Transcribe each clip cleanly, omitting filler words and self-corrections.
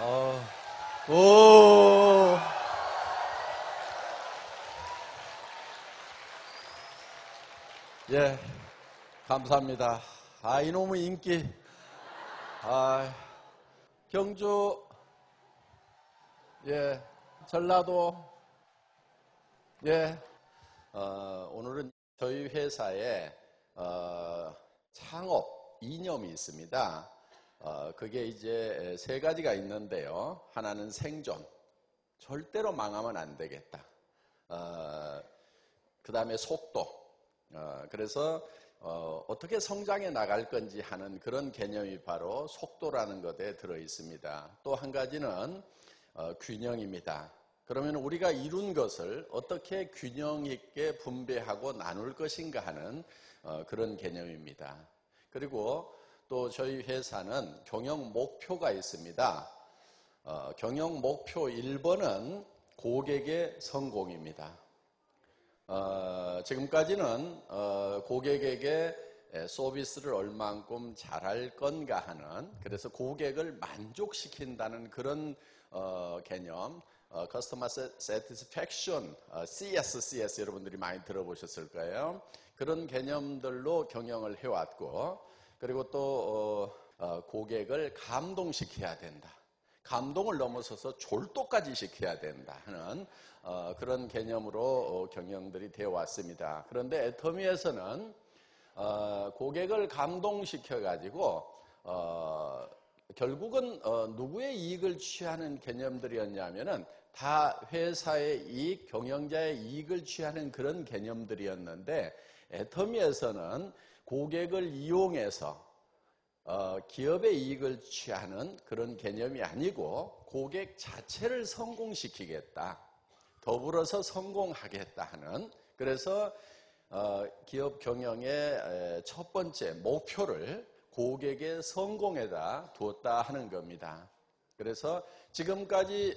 어, 오, 예, 감사합니다. 이놈의 인기. 아, 경주, 예, 전라도, 예, 오늘은 저희 회사에 창업 이념이 있습니다. 그게 이제 세 가지가 있는데요. 하나는 생존, 절대로 망하면 안 되겠다. 그 다음에 속도, 그래서 어떻게 성장해 나갈 건지 하는 그런 개념이 바로 속도라는 것에 들어 있습니다. 또 한 가지는 균형입니다. 그러면 우리가 이룬 것을 어떻게 균형 있게 분배하고 나눌 것인가 하는 그런 개념입니다. 그리고 또 저희 회사는 경영 목표가 있습니다. 경영 목표 1번은 고객의 성공입니다. 지금까지는 고객에게 서비스를 얼만큼 잘할 건가 하는, 그래서 고객을 만족시킨다는 그런 개념, Customer Satisfaction, CS 여러분들이 많이 들어보셨을 거예요. 그런 개념들로 경영을 해왔고, 그리고 또 고객을 감동시켜야 된다. 감동을 넘어서서 졸도까지 시켜야 된다 하는 그런 개념으로 경영들이 되어 왔습니다. 그런데 애터미에서는 고객을 감동시켜 가지고 결국은 누구의 이익을 취하는 개념들이었냐면은 다 회사의 이익, 경영자의 이익을 취하는 그런 개념들이었는데, 애터미에서는 고객을 이용해서 기업의 이익을 취하는 그런 개념이 아니고 고객 자체를 성공시키겠다, 더불어서 성공하겠다 하는, 그래서 기업 경영의 첫 번째 목표를 고객의 성공에다 두었다 하는 겁니다. 그래서 지금까지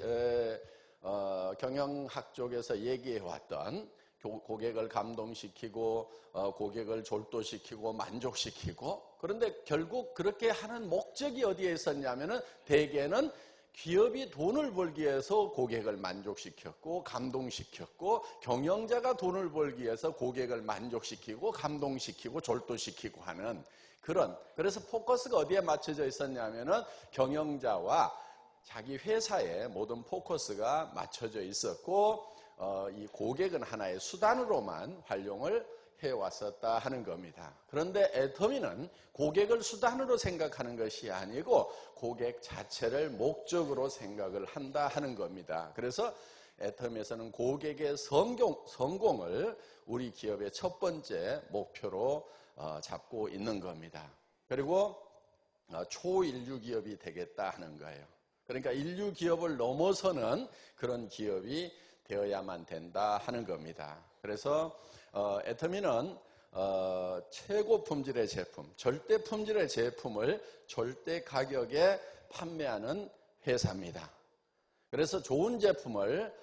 경영학 쪽에서 얘기해왔던 고객을 감동시키고 고객을 졸도시키고 만족시키고, 그런데 결국 그렇게 하는 목적이 어디에 있었냐면은 대개는 기업이 돈을 벌기 위해서 고객을 만족시켰고 감동시켰고, 경영자가 돈을 벌기 위해서 고객을 만족시키고 감동시키고 졸도시키고 하는 그런, 그래서 포커스가 어디에 맞춰져 있었냐면은 경영자와 자기 회사의 모든 포커스가 맞춰져 있었고, 이 고객은 하나의 수단으로만 활용을 해왔었다 하는 겁니다. 그런데 애터미는 고객을 수단으로 생각하는 것이 아니고 고객 자체를 목적으로 생각을 한다 하는 겁니다. 그래서 애터미에서는 고객의 성공을 우리 기업의 첫 번째 목표로 잡고 있는 겁니다. 그리고 초인류 기업이 되겠다 하는 거예요. 그러니까 인류 기업을 넘어서는 그런 기업이 되어야만 된다 하는 겁니다. 그래서 애터미는 최고 품질의 제품, 절대 품질의 제품을 절대 가격에 판매하는 회사입니다. 그래서 좋은 제품을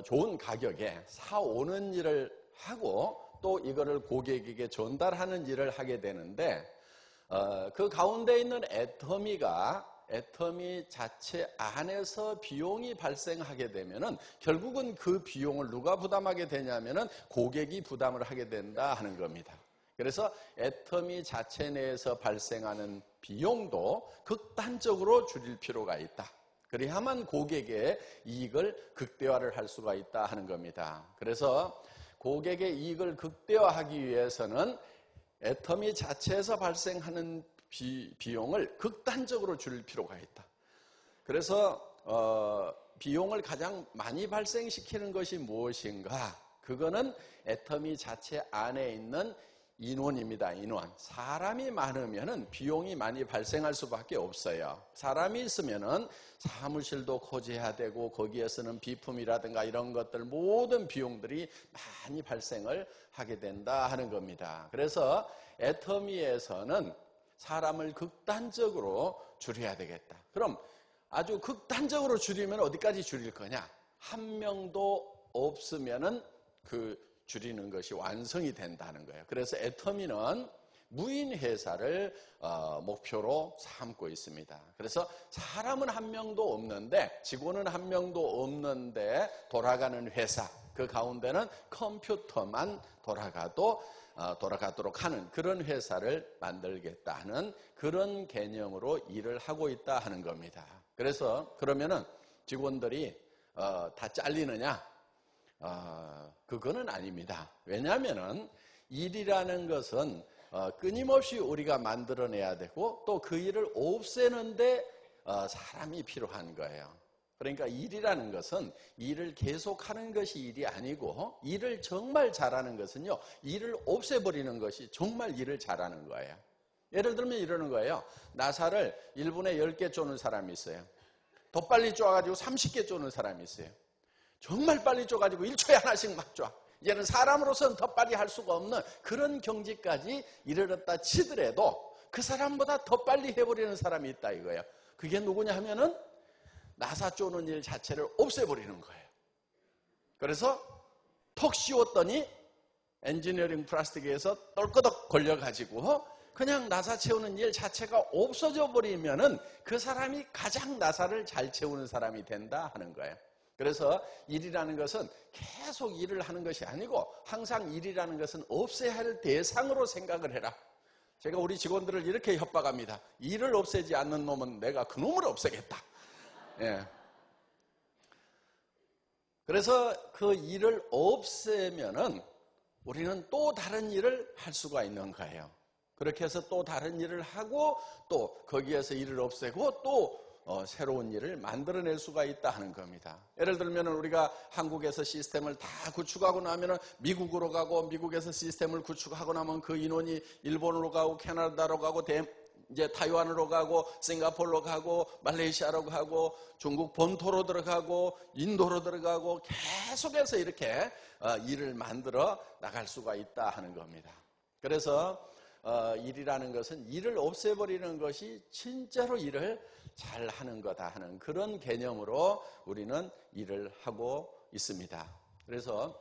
좋은 가격에 사오는 일을 하고 또 이거를 고객에게 전달하는 일을 하게 되는데, 그 가운데 있는 애터미 자체 안에서 비용이 발생하게 되면은 결국은 그 비용을 누가 부담하게 되냐면은 고객이 부담을 하게 된다 하는 겁니다. 그래서 애터미 자체 내에서 발생하는 비용도 극단적으로 줄일 필요가 있다. 그래야만 고객의 이익을 극대화를 할 수가 있다 하는 겁니다. 그래서 고객의 이익을 극대화하기 위해서는 애터미 자체에서 발생하는 비용을 극단적으로 줄일 필요가 있다. 그래서 비용을 가장 많이 발생시키는 것이 무엇인가? 그거는 애터미 자체 안에 있는 인원입니다. 인원. 사람이 많으면은 비용이 많이 발생할 수밖에 없어요. 사람이 있으면은 사무실도 코지해야 되고 거기에 쓰는 비품이라든가 이런 것들 모든 비용들이 많이 발생을 하게 된다 하는 겁니다. 그래서 애터미에서는 사람을 극단적으로 줄여야 되겠다. 그럼 아주 극단적으로 줄이면 어디까지 줄일 거냐? 한 명도 없으면은 그 줄이는 것이 완성이 된다는 거예요. 그래서 애터미는 무인 회사를 목표로 삼고 있습니다. 그래서 사람은 한 명도 없는데, 직원은 한 명도 없는데 돌아가는 회사, 그 가운데는 컴퓨터만 돌아가도록 하는 그런 회사를 만들겠다는 그런 개념으로 일을 하고 있다 하는 겁니다. 그래서 그러면은 직원들이 다 잘리느냐? 그거는 아닙니다. 왜냐하면은 일이라는 것은 끊임없이 우리가 만들어내야 되고 또 그 일을 없애는데 사람이 필요한 거예요. 그러니까 일이라는 것은 일을 계속하는 것이 일이 아니고, 일을 정말 잘하는 것은요, 일을 없애버리는 것이 정말 일을 잘하는 거예요. 예를 들면 이러는 거예요. 나사를 1분에 10개 쪼는 사람이 있어요. 더 빨리 쪼아가지고 30개 쪼는 사람이 있어요. 정말 빨리 쪼가지고 1초에 하나씩 막 쪼아. 이제는 사람으로서는 더 빨리 할 수가 없는 그런 경지까지 이르렀다 치더라도 그 사람보다 더 빨리 해버리는 사람이 있다 이거예요. 그게 누구냐 하면은 나사 쪼는 일 자체를 없애버리는 거예요. 그래서 턱 씌웠더니 엔지니어링 플라스틱에서 떨끄덕 걸려가지고 그냥 나사 채우는 일 자체가 없어져 버리면은 그 사람이 가장 나사를 잘 채우는 사람이 된다 하는 거예요. 그래서 일이라는 것은 계속 일을 하는 것이 아니고 항상 일이라는 것은 없애야 할 대상으로 생각을 해라. 제가 우리 직원들을 이렇게 협박합니다. 일을 없애지 않는 놈은 내가 그 놈을 없애겠다. 예. 그래서 그 일을 없애면은 우리는 또 다른 일을 할 수가 있는 거예요. 그렇게 해서 또 다른 일을 하고 또 거기에서 일을 없애고 또 새로운 일을 만들어낼 수가 있다 하는 겁니다. 예를 들면 우리가 한국에서 시스템을 다 구축하고 나면 미국으로 가고, 미국에서 시스템을 구축하고 나면 그 인원이 일본으로 가고 캐나다로 가고 이제 타이완으로 가고 싱가포르로 가고 말레이시아로 가고 중국 본토로 들어가고 인도로 들어가고 계속해서 이렇게 일을 만들어 나갈 수가 있다 하는 겁니다. 그래서 일이라는 것은 일을 없애버리는 것이 진짜로 일을 잘 하는 거다 하는 그런 개념으로 우리는 일을 하고 있습니다. 그래서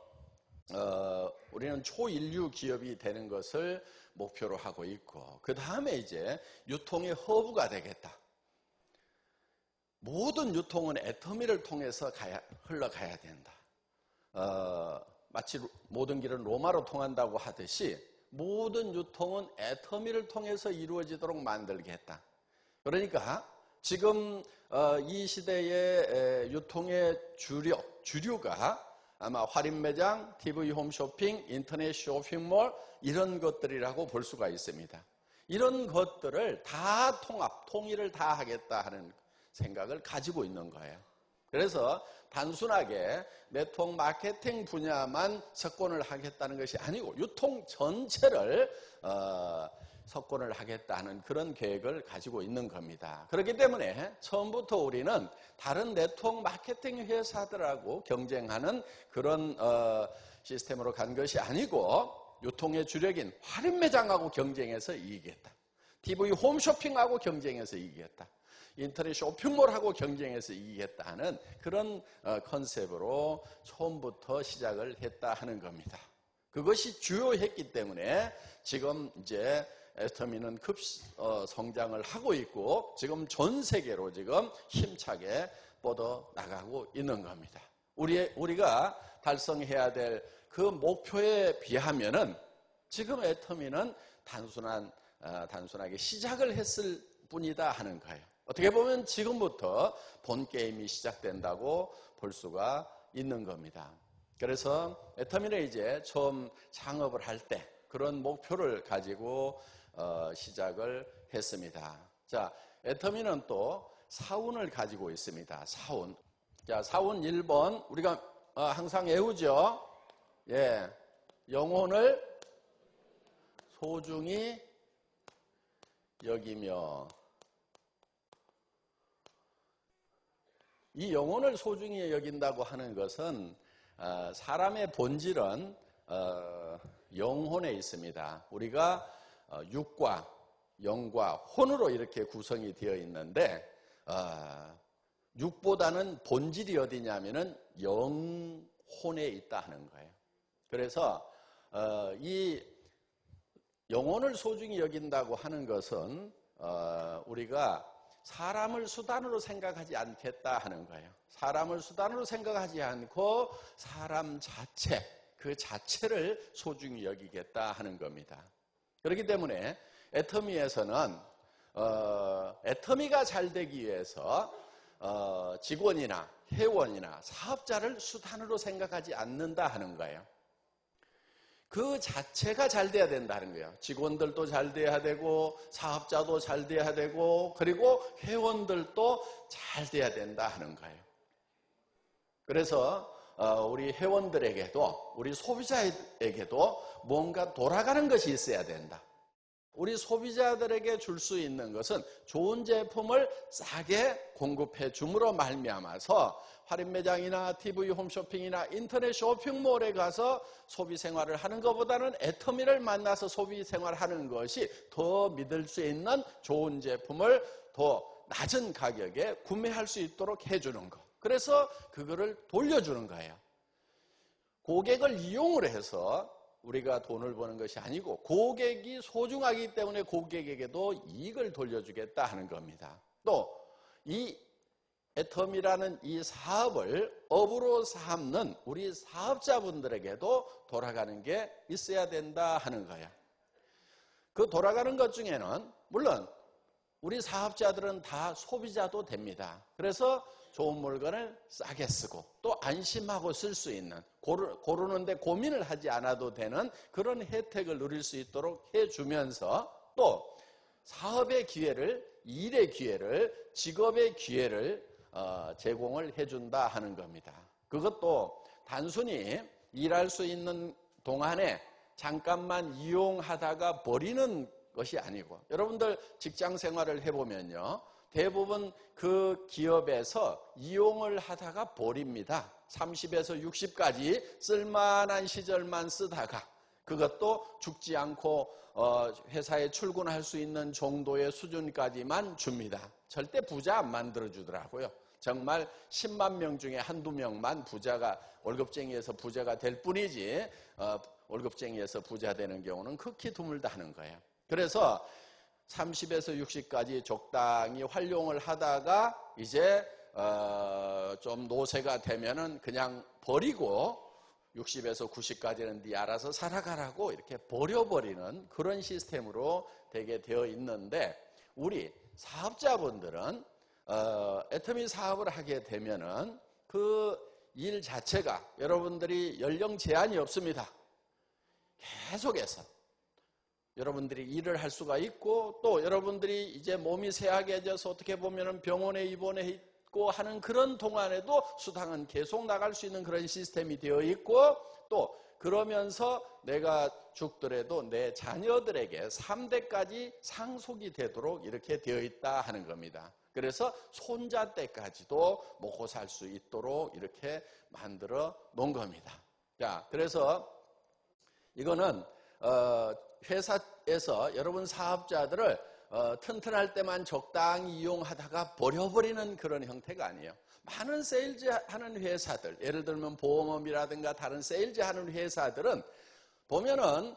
우리는 초인류 기업이 되는 것을 목표로 하고 있고, 그 다음에 이제 유통의 허브가 되겠다. 모든 유통은 애터미를 통해서 흘러가야 된다. 마치 모든 길은 로마로 통한다고 하듯이 모든 유통은 애터미를 통해서 이루어지도록 만들겠다. 그러니까 지금 이 시대의 유통의 주류가 아마 할인매장, TV 홈쇼핑, 인터넷 쇼핑몰 이런 것들이라고 볼 수가 있습니다. 이런 것들을 다 통일을 다 하겠다 하는 생각을 가지고 있는 거예요. 그래서 단순하게 네트워크 마케팅 분야만 석권을 하겠다는 것이 아니고 유통 전체를 석권을 하겠다는 그런 계획을 가지고 있는 겁니다. 그렇기 때문에 처음부터 우리는 다른 네트워크 마케팅 회사들하고 경쟁하는 그런 시스템으로 간 것이 아니고 유통의 주력인 할인매장하고 경쟁해서 이기겠다. TV 홈쇼핑하고 경쟁해서 이기겠다. 인터넷 쇼핑몰하고 경쟁해서 이기겠다는 그런 컨셉으로 처음부터 시작을 했다 하는 겁니다. 그것이 주요했기 때문에 지금 이제 애터미는 성장을 하고 있고 지금 전 세계로 지금 힘차게 뻗어 나가고 있는 겁니다. 우리가 달성해야 될 그 목표에 비하면은 지금 애터미는 단순하게 시작을 했을 뿐이다 하는 거예요. 어떻게 보면 지금부터 본 게임이 시작된다고 볼 수가 있는 겁니다. 그래서 애터미는 이제 처음 창업을 할 때 그런 목표를 가지고 시작을 했습니다. 자, 애터미는 또 사운을 가지고 있습니다. 사운. 자, 사운 1번 우리가 항상 외우죠. 예, 영혼을 소중히 여기며. 이 영혼을 소중히 여긴다고 하는 것은 사람의 본질은 영혼에 있습니다. 우리가 육과 영과 혼으로 이렇게 구성이 되어 있는데 육보다는 본질이 어디냐면은 영혼에 있다 하는 거예요. 그래서 이 영혼을 소중히 여긴다고 하는 것은 우리가 사람을 수단으로 생각하지 않겠다 하는 거예요. 사람을 수단으로 생각하지 않고 사람 자체, 그 자체를 소중히 여기겠다 하는 겁니다. 그렇기 때문에 애터미에서는 애터미가 잘 되기 위해서 직원이나 회원이나 사업자를 수단으로 생각하지 않는다 하는 거예요. 그 자체가 잘 돼야 된다는 거예요. 직원들도 잘 돼야 되고 사업자도 잘 돼야 되고 그리고 회원들도 잘 돼야 된다 하는 거예요. 그래서 우리 회원들에게도 우리 소비자에게도 뭔가 돌아가는 것이 있어야 된다. 우리 소비자들에게 줄 수 있는 것은 좋은 제품을 싸게 공급해 줌으로 말미암아서 할인 매장이나 TV 홈쇼핑이나 인터넷 쇼핑몰에 가서 소비 생활을 하는 것보다는 애터미를 만나서 소비 생활하는 것이 더 믿을 수 있는 좋은 제품을 더 낮은 가격에 구매할 수 있도록 해주는 것. 그래서 그거를 돌려주는 거예요. 고객을 이용을 해서 우리가 돈을 버는 것이 아니고 고객이 소중하기 때문에 고객에게도 이익을 돌려주겠다 하는 겁니다. 또 이 애터미라는 이 사업을 업으로 삼는 우리 사업자분들에게도 돌아가는 게 있어야 된다 하는 거예요. 그 돌아가는 것 중에는 물론 우리 사업자들은 다 소비자도 됩니다. 그래서 좋은 물건을 싸게 쓰고 또 안심하고 쓸 수 있는 고르는데 고민을 하지 않아도 되는 그런 혜택을 누릴 수 있도록 해주면서 또 사업의 기회를, 일의 기회를, 직업의 기회를 제공을 해준다 하는 겁니다. 그것도 단순히 일할 수 있는 동안에 잠깐만 이용하다가 버리는 것이 아니고 여러분들 직장 생활을 해보면요. 대부분 그 기업에서 이용을 하다가 버립니다. 30에서 60까지 쓸만한 시절만 쓰다가 그것도 죽지 않고 회사에 출근할 수 있는 정도의 수준까지만 줍니다. 절대 부자 안 만들어주더라고요. 정말 10만 명 중에 한두 명만 부자가 월급쟁이에서 부자가 될 뿐이지 월급쟁이에서 부자 되는 경우는 극히 드물다 하는 거예요. 그래서 30에서 60까지 적당히 활용을 하다가 이제 좀 노쇠가 되면은 그냥 버리고 60에서 90까지는 네 알아서 살아가라고 이렇게 버려버리는 그런 시스템으로 되게 되어 있는데 우리 사업자분들은 애터미 사업을 하게 되면은 그 일 자체가 여러분들이 연령 제한이 없습니다. 계속해서 여러분들이 일을 할 수가 있고 또 여러분들이 이제 몸이 쇠약해져서 어떻게 보면 병원에 입원해 있고 하는 그런 동안에도 수당은 계속 나갈 수 있는 그런 시스템이 되어 있고 또 그러면서 내가 죽더라도 내 자녀들에게 3대까지 상속이 되도록 이렇게 되어 있다 하는 겁니다. 그래서 손자 때까지도 먹고 살 수 있도록 이렇게 만들어 놓은 겁니다. 자, 그래서 이거는 회사에서 여러분 사업자들을 튼튼할 때만 적당히 이용하다가 버려버리는 그런 형태가 아니에요. 많은 세일즈 하는 회사들, 예를 들면 보험업이라든가 다른 세일즈 하는 회사들은 보면은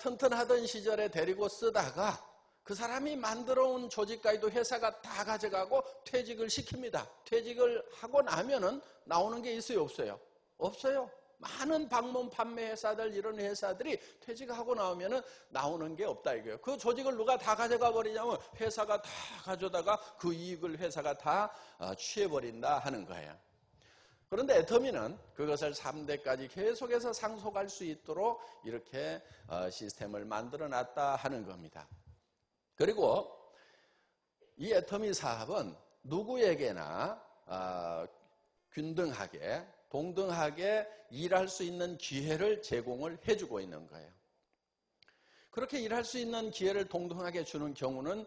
튼튼하던 시절에 데리고 쓰다가 그 사람이 만들어 온 조직까지도 회사가 다 가져가고 퇴직을 시킵니다. 퇴직을 하고 나면은 나오는 게 있어요, 없어요? 없어요. 많은 방문 판매 회사들 이런 회사들이 퇴직하고 나오면은 나오는 게 없다 이거예요. 그 조직을 누가 다 가져가 버리냐면 회사가 다 가져다가 그 이익을 회사가 다 취해버린다 하는 거예요. 그런데 애터미는 그것을 3대까지 계속해서 상속할 수 있도록 이렇게 시스템을 만들어 놨다 하는 겁니다. 그리고 이 애터미 사업은 누구에게나 균등하게 동등하게 일할 수 있는 기회를 제공을 해주고 있는 거예요. 그렇게 일할 수 있는 기회를 동등하게 주는 경우는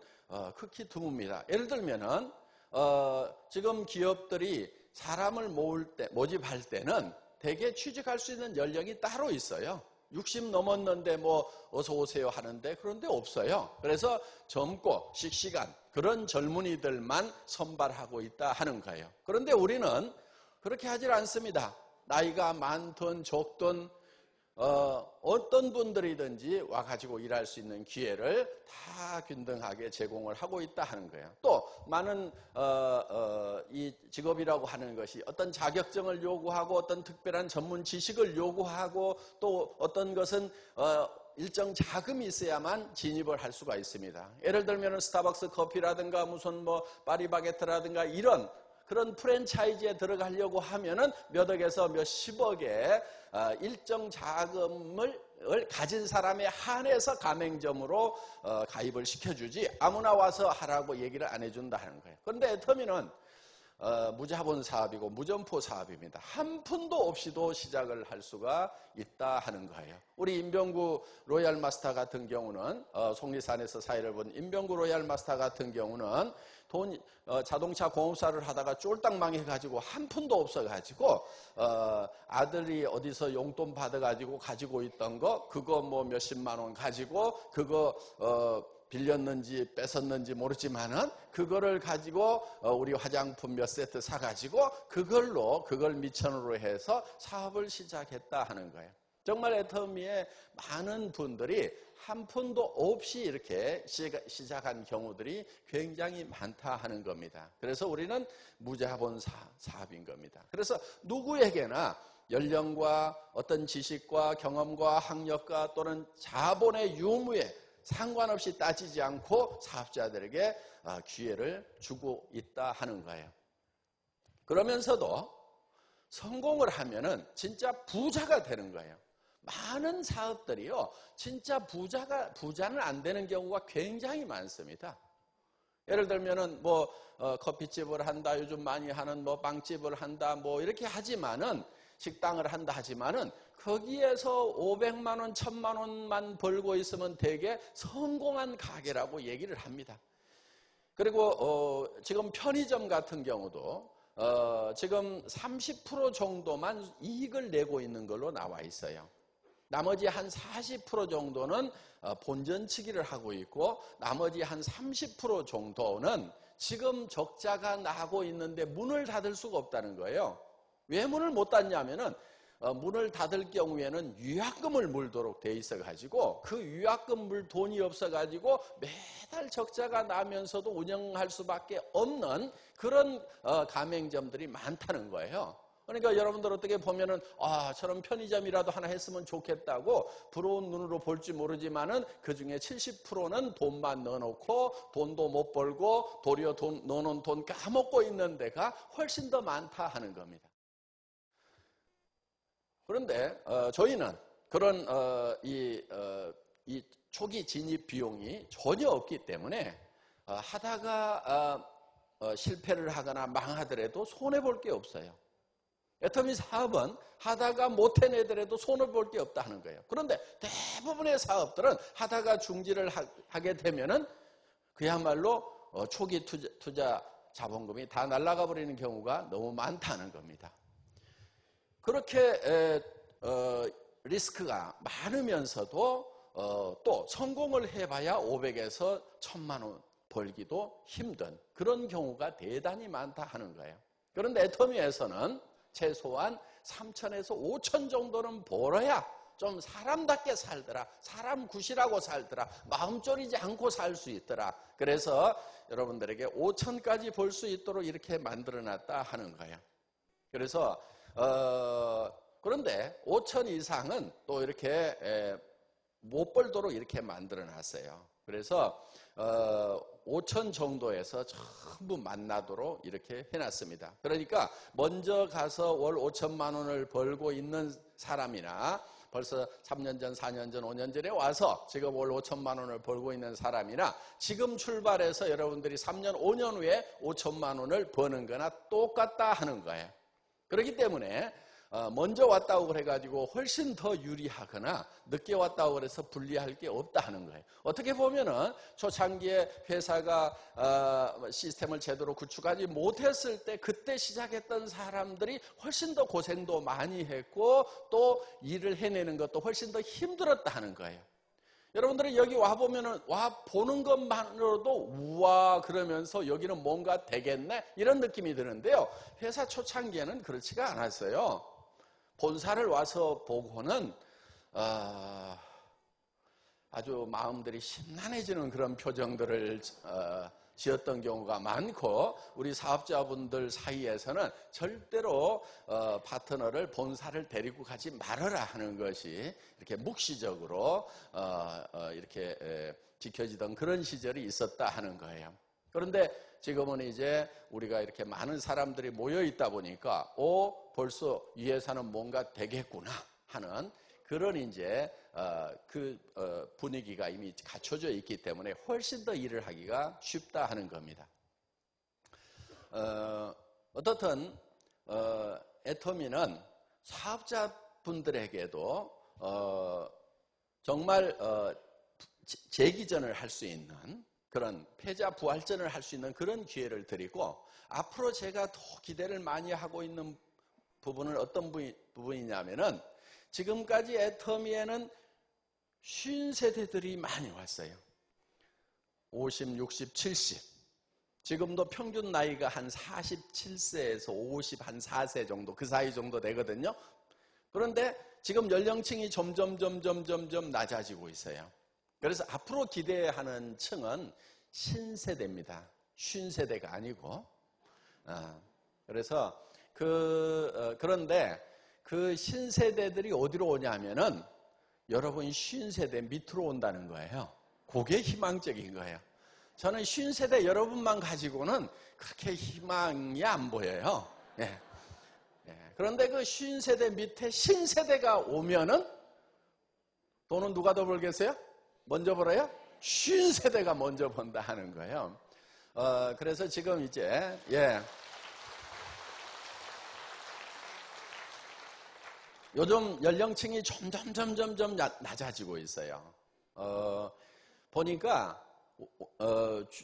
극히 드뭅니다. 예를 들면은 지금 기업들이 사람을 모집할 때는 대개 취직할 수 있는 연령이 따로 있어요. 60 넘었는데 뭐 어서 오세요 하는데 그런데 없어요. 그래서 젊고 씩씩한 그런 젊은이들만 선발하고 있다 하는 거예요. 그런데 우리는 그렇게 하질 않습니다. 나이가 많든 적든 어떤 분들이든지 와가지고 일할 수 있는 기회를 다 균등하게 제공을 하고 있다 하는 거예요. 또 많은 이 직업이라고 하는 것이 어떤 자격증을 요구하고 어떤 특별한 전문 지식을 요구하고 또 어떤 것은 일정 자금이 있어야만 진입을 할 수가 있습니다. 예를 들면 스타벅스 커피라든가 무슨 뭐 파리바게트라든가 이런 그런 프랜차이즈에 들어가려고 하면은 몇 억에서 몇십억의 일정 자금을 가진 사람에 한해서 가맹점으로 가입을 시켜주지 아무나 와서 하라고 얘기를 안 해준다 하는 거예요. 그런데 애터미는 무자본 사업이고 무점포 사업입니다. 한 푼도 없이도 시작을 할 수가 있다 하는 거예요. 우리 임병구 로얄 마스터 같은 경우는 속리산에서 사회를 본 임병구 로얄 마스터 같은 경우는 자동차 공업사를 하다가 쫄딱 망해가지고 한 푼도 없어가지고 아들이 어디서 용돈 받아가지고 가지고 있던 거 그거 뭐 몇십만 원 가지고 그거 빌렸는지 뺏었는지 모르지만은 그거를 가지고 우리 화장품 몇 세트 사가지고 그걸 미천으로 해서 사업을 시작했다 하는 거예요. 정말 애터미에 많은 분들이 한 푼도 없이 이렇게 시작한 경우들이 굉장히 많다 하는 겁니다. 그래서 우리는 무자본 사업인 겁니다. 그래서 누구에게나 연령과 어떤 지식과 경험과 학력과 또는 자본의 유무에 상관없이 따지지 않고 사업자들에게 기회를 주고 있다 하는 거예요. 그러면서도 성공을 하면은 진짜 부자가 되는 거예요. 많은 사업들이요, 진짜 부자는 안 되는 경우가 굉장히 많습니다. 예를 들면은 뭐 커피집을 한다, 요즘 많이 하는 뭐 빵집을 한다, 뭐 이렇게 하지만은 식당을 한다 하지만은 거기에서 500만 원, 1000만 원만 벌고 있으면 되게 성공한 가게라고 얘기를 합니다. 그리고 지금 편의점 같은 경우도 지금 30% 정도만 이익을 내고 있는 걸로 나와 있어요. 나머지 한 40% 정도는 본전치기를 하고 있고 나머지 한 30% 정도는 지금 적자가 나고 있는데 문을 닫을 수가 없다는 거예요. 왜 문을 못 닫냐면은 문을 닫을 경우에는 위약금을 물도록 돼 있어가지고 그 위약금 물 돈이 없어가지고 매달 적자가 나면서도 운영할 수밖에 없는 그런 가맹점들이 많다는 거예요. 그러니까 여러분들 어떻게 보면은 저런 편의점이라도 하나 했으면 좋겠다고 부러운 눈으로 볼지 모르지만은 그 중에 70%는 돈만 넣어놓고 돈도 못 벌고 도리어 넣어놓은 돈 까먹고 있는 데가 훨씬 더 많다 하는 겁니다. 그런데 저희는 그런 이 초기 진입 비용이 전혀 없기 때문에 하다가 실패를 하거나 망하더라도 손해볼 게 없어요. 애터미 사업은 하다가 못 해내더라도 손해볼 게 없다 하는 거예요. 그런데 대부분의 사업들은 하다가 중지를 하게 되면은 그야말로 초기 투자 자본금이 다 날아가 버리는 경우가 너무 많다는 겁니다. 그렇게 리스크가 많으면서도 또 성공을 해봐야 500에서 1000만 원 벌기도 힘든 그런 경우가 대단히 많다 하는 거예요. 그런데 애터미에서는 최소한 3,000에서 5,000 정도는 벌어야 좀 사람답게 살더라, 사람 굿이라고 살더라, 마음 졸이지 않고 살 수 있더라. 그래서 여러분들에게 5,000까지 벌 수 있도록 이렇게 만들어놨다 하는 거예요. 그래서 그런데 5,000 이상은 또 이렇게 못 벌도록 이렇게 만들어놨어요. 그래서 5,000 정도에서 전부 만나도록 이렇게 해놨습니다. 그러니까 먼저 가서 월 5천만 원을 벌고 있는 사람이나 벌써 3년 전, 4년 전, 5년 전에 와서 지금 월 5천만 원을 벌고 있는 사람이나 지금 출발해서 여러분들이 3년, 5년 후에 5천만 원을 버는 거나 똑같다 하는 거예요. 그렇기 때문에 먼저 왔다고 그래가지고 훨씬 더 유리하거나 늦게 왔다고 그래서 불리할 게 없다 하는 거예요. 어떻게 보면은 초창기에 회사가 시스템을 제대로 구축하지 못했을 때 그때 시작했던 사람들이 훨씬 더 고생도 많이 했고 또 일을 해내는 것도 훨씬 더 힘들었다 하는 거예요. 여러분들이 여기 와보면은, 보는 것만으로도, 우와, 그러면서 여기는 뭔가 되겠네? 이런 느낌이 드는데요. 회사 초창기에는 그렇지가 않았어요. 본사를 와서 보고는, 아주 마음들이 심란해지는 그런 표정들을 지었던 경우가 많고, 우리 사업자분들 사이에서는 절대로 파트너를 본사를 데리고 가지 말아라 하는 것이 이렇게 묵시적으로 이렇게 지켜지던 그런 시절이 있었다 하는 거예요. 그런데 지금은 이제 우리가 이렇게 많은 사람들이 모여 있다 보니까 벌써 이 회사는 뭔가 되겠구나 하는 그런 이제 분위기가 이미 갖춰져 있기 때문에 훨씬 더 일을 하기가 쉽다 하는 겁니다. 어떻든 애터미는 사업자분들에게도 정말 재기전을 할 수 있는 그런 패자 부활전을 할 수 있는 그런 기회를 드리고, 앞으로 제가 더 기대를 많이 하고 있는 부분은 어떤 부분이냐면은, 지금까지 애터미에는 50세대들이 많이 왔어요. 50, 60, 70. 지금도 평균 나이가 한 47세에서 50, 한 4세 정도, 그 사이 정도 되거든요. 그런데 지금 연령층이 점점 낮아지고 있어요. 그래서 앞으로 기대하는 층은 신세대입니다. 50세대가 아니고. 그래서 그런데 그 신세대들이 어디로 오냐면은 여러분 50세대 밑으로 온다는 거예요. 그게 희망적인 거예요. 저는 50세대 여러분만 가지고는 그렇게 희망이 안 보여요. 예. 그런데 그 50세대 밑에 신세대가 오면은 돈은 누가 더 벌겠어요? 먼저 벌어요? 50세대가 먼저 번다 하는 거예요. 그래서 지금 이제 요즘 연령층이 점점 낮아지고 있어요. 보니까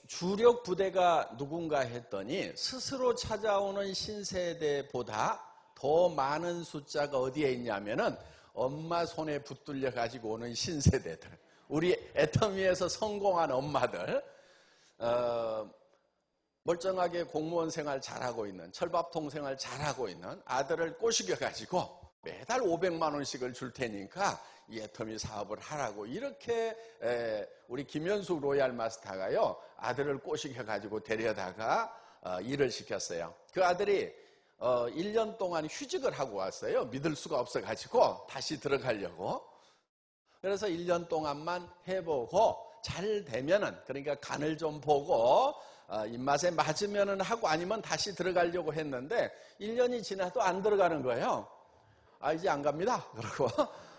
주력 부대가 누군가 했더니 스스로 찾아오는 신세대보다 더 많은 숫자가 어디에 있냐면은 엄마 손에 붙들려 가지고 오는 신세대들, 우리 애터미에서 성공한 엄마들, 멀쩡하게 공무원 생활 잘하고 있는, 철밥통 생활 잘하고 있는 아들을 꼬시겨 가지고 매달 500만 원씩을 줄 테니까 이 애터미 사업을 하라고, 이렇게 우리 김현숙 로얄 마스터가요 아들을 꼬시겨 가지고 데려다가 일을 시켰어요. 그 아들이 1년 동안 휴직을 하고 왔어요. 믿을 수가 없어 가지고 다시 들어가려고. 그래서 1년 동안만 해보고 잘 되면은, 그러니까 간을 좀 보고 입맛에 맞으면은 하고, 아니면 다시 들어가려고 했는데 1년이 지나도 안 들어가는 거예요. 이제 안 갑니다. 그러고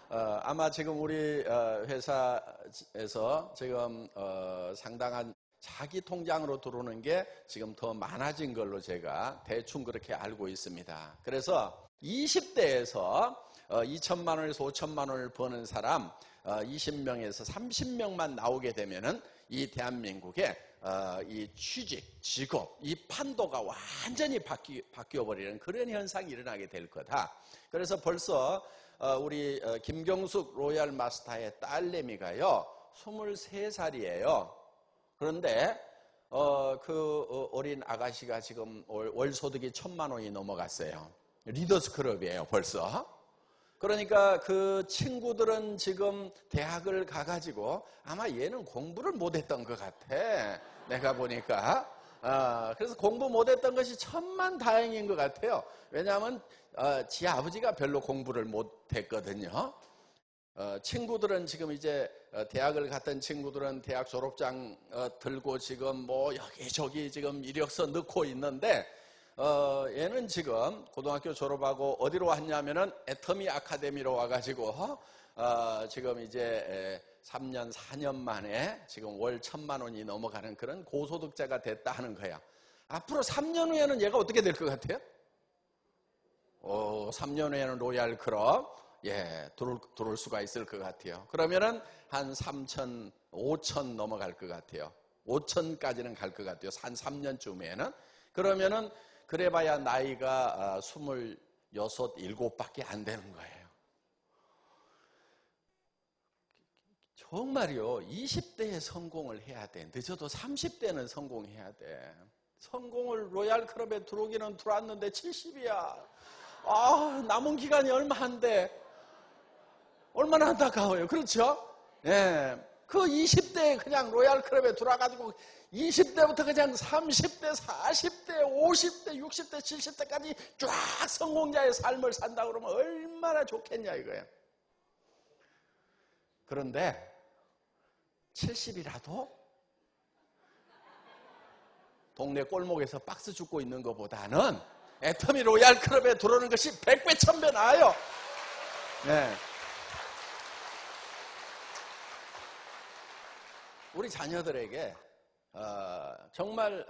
아마 지금 우리 회사에서 지금 상당한 자기 통장으로 들어오는 게 지금 더 많아진 걸로 제가 대충 그렇게 알고 있습니다. 그래서 20대에서 2천만 원에서 5천만 원을 버는 사람 20명에서 30명만 나오게 되면은 이 대한민국의 이 취직, 직업, 이 판도가 완전히 바뀌어버리는 그런 현상이 일어나게 될 거다. 그래서 벌써 우리 김경숙 로얄 마스터의 딸내미가요 23살이에요. 그런데 그 어린 아가씨가 지금 월 소득이 1,000만 원이 넘어갔어요. 리더스 클럽이에요 벌써. 그러니까 그 친구들은 지금 대학을 가가지고 아마 얘는 공부를 못했던 것 같아. 내가 보니까. 그래서 공부 못했던 것이 천만다행인 것 같아요. 왜냐하면 지 아버지가 별로 공부를 못했거든요. 친구들은 지금 이제 대학을 갔던 친구들은 대학 졸업장 들고 지금 뭐 여기저기 지금 이력서 넣고 있는데, 얘는 지금 고등학교 졸업하고 어디로 왔냐면은 애터미 아카데미로 와가지고 지금 이제 3년 4년 만에 지금 월 1,000만 원이 넘어가는 그런 고소득자가 됐다 하는 거야. 앞으로 3년 후에는 얘가 어떻게 될 것 같아요? 3년 후에는 로얄 클럽 들어올 수가 있을 것 같아요. 그러면은 한 3천, 5천 넘어갈 것 같아요. 5천까지는 갈 것 같아요. 한 3년쯤에는. 그러면은 그래봐야 나이가 26, 7밖에 안 되는 거예요. 정말요. 20대에 성공을 해야 돼. 늦어도 30대는 성공해야 돼. 성공을 로얄 클럽에 들어오기는 들어왔는데 70이야. 남은 기간이 얼마 안 돼. 얼마나 안타까워요. 그렇죠? 예. 그 20대에 그냥 로얄클럽에 들어와가지고 20대부터 그냥 30대, 40대, 50대, 60대, 70대까지 쫙 성공자의 삶을 산다 그러면 얼마나 좋겠냐 이거예요. 그런데 70이라도 동네 골목에서 박스 줍고 있는 것보다는 애터미 로얄클럽에 들어오는 것이 100배, 1000배 나아요. 네. 우리 자녀들에게 정말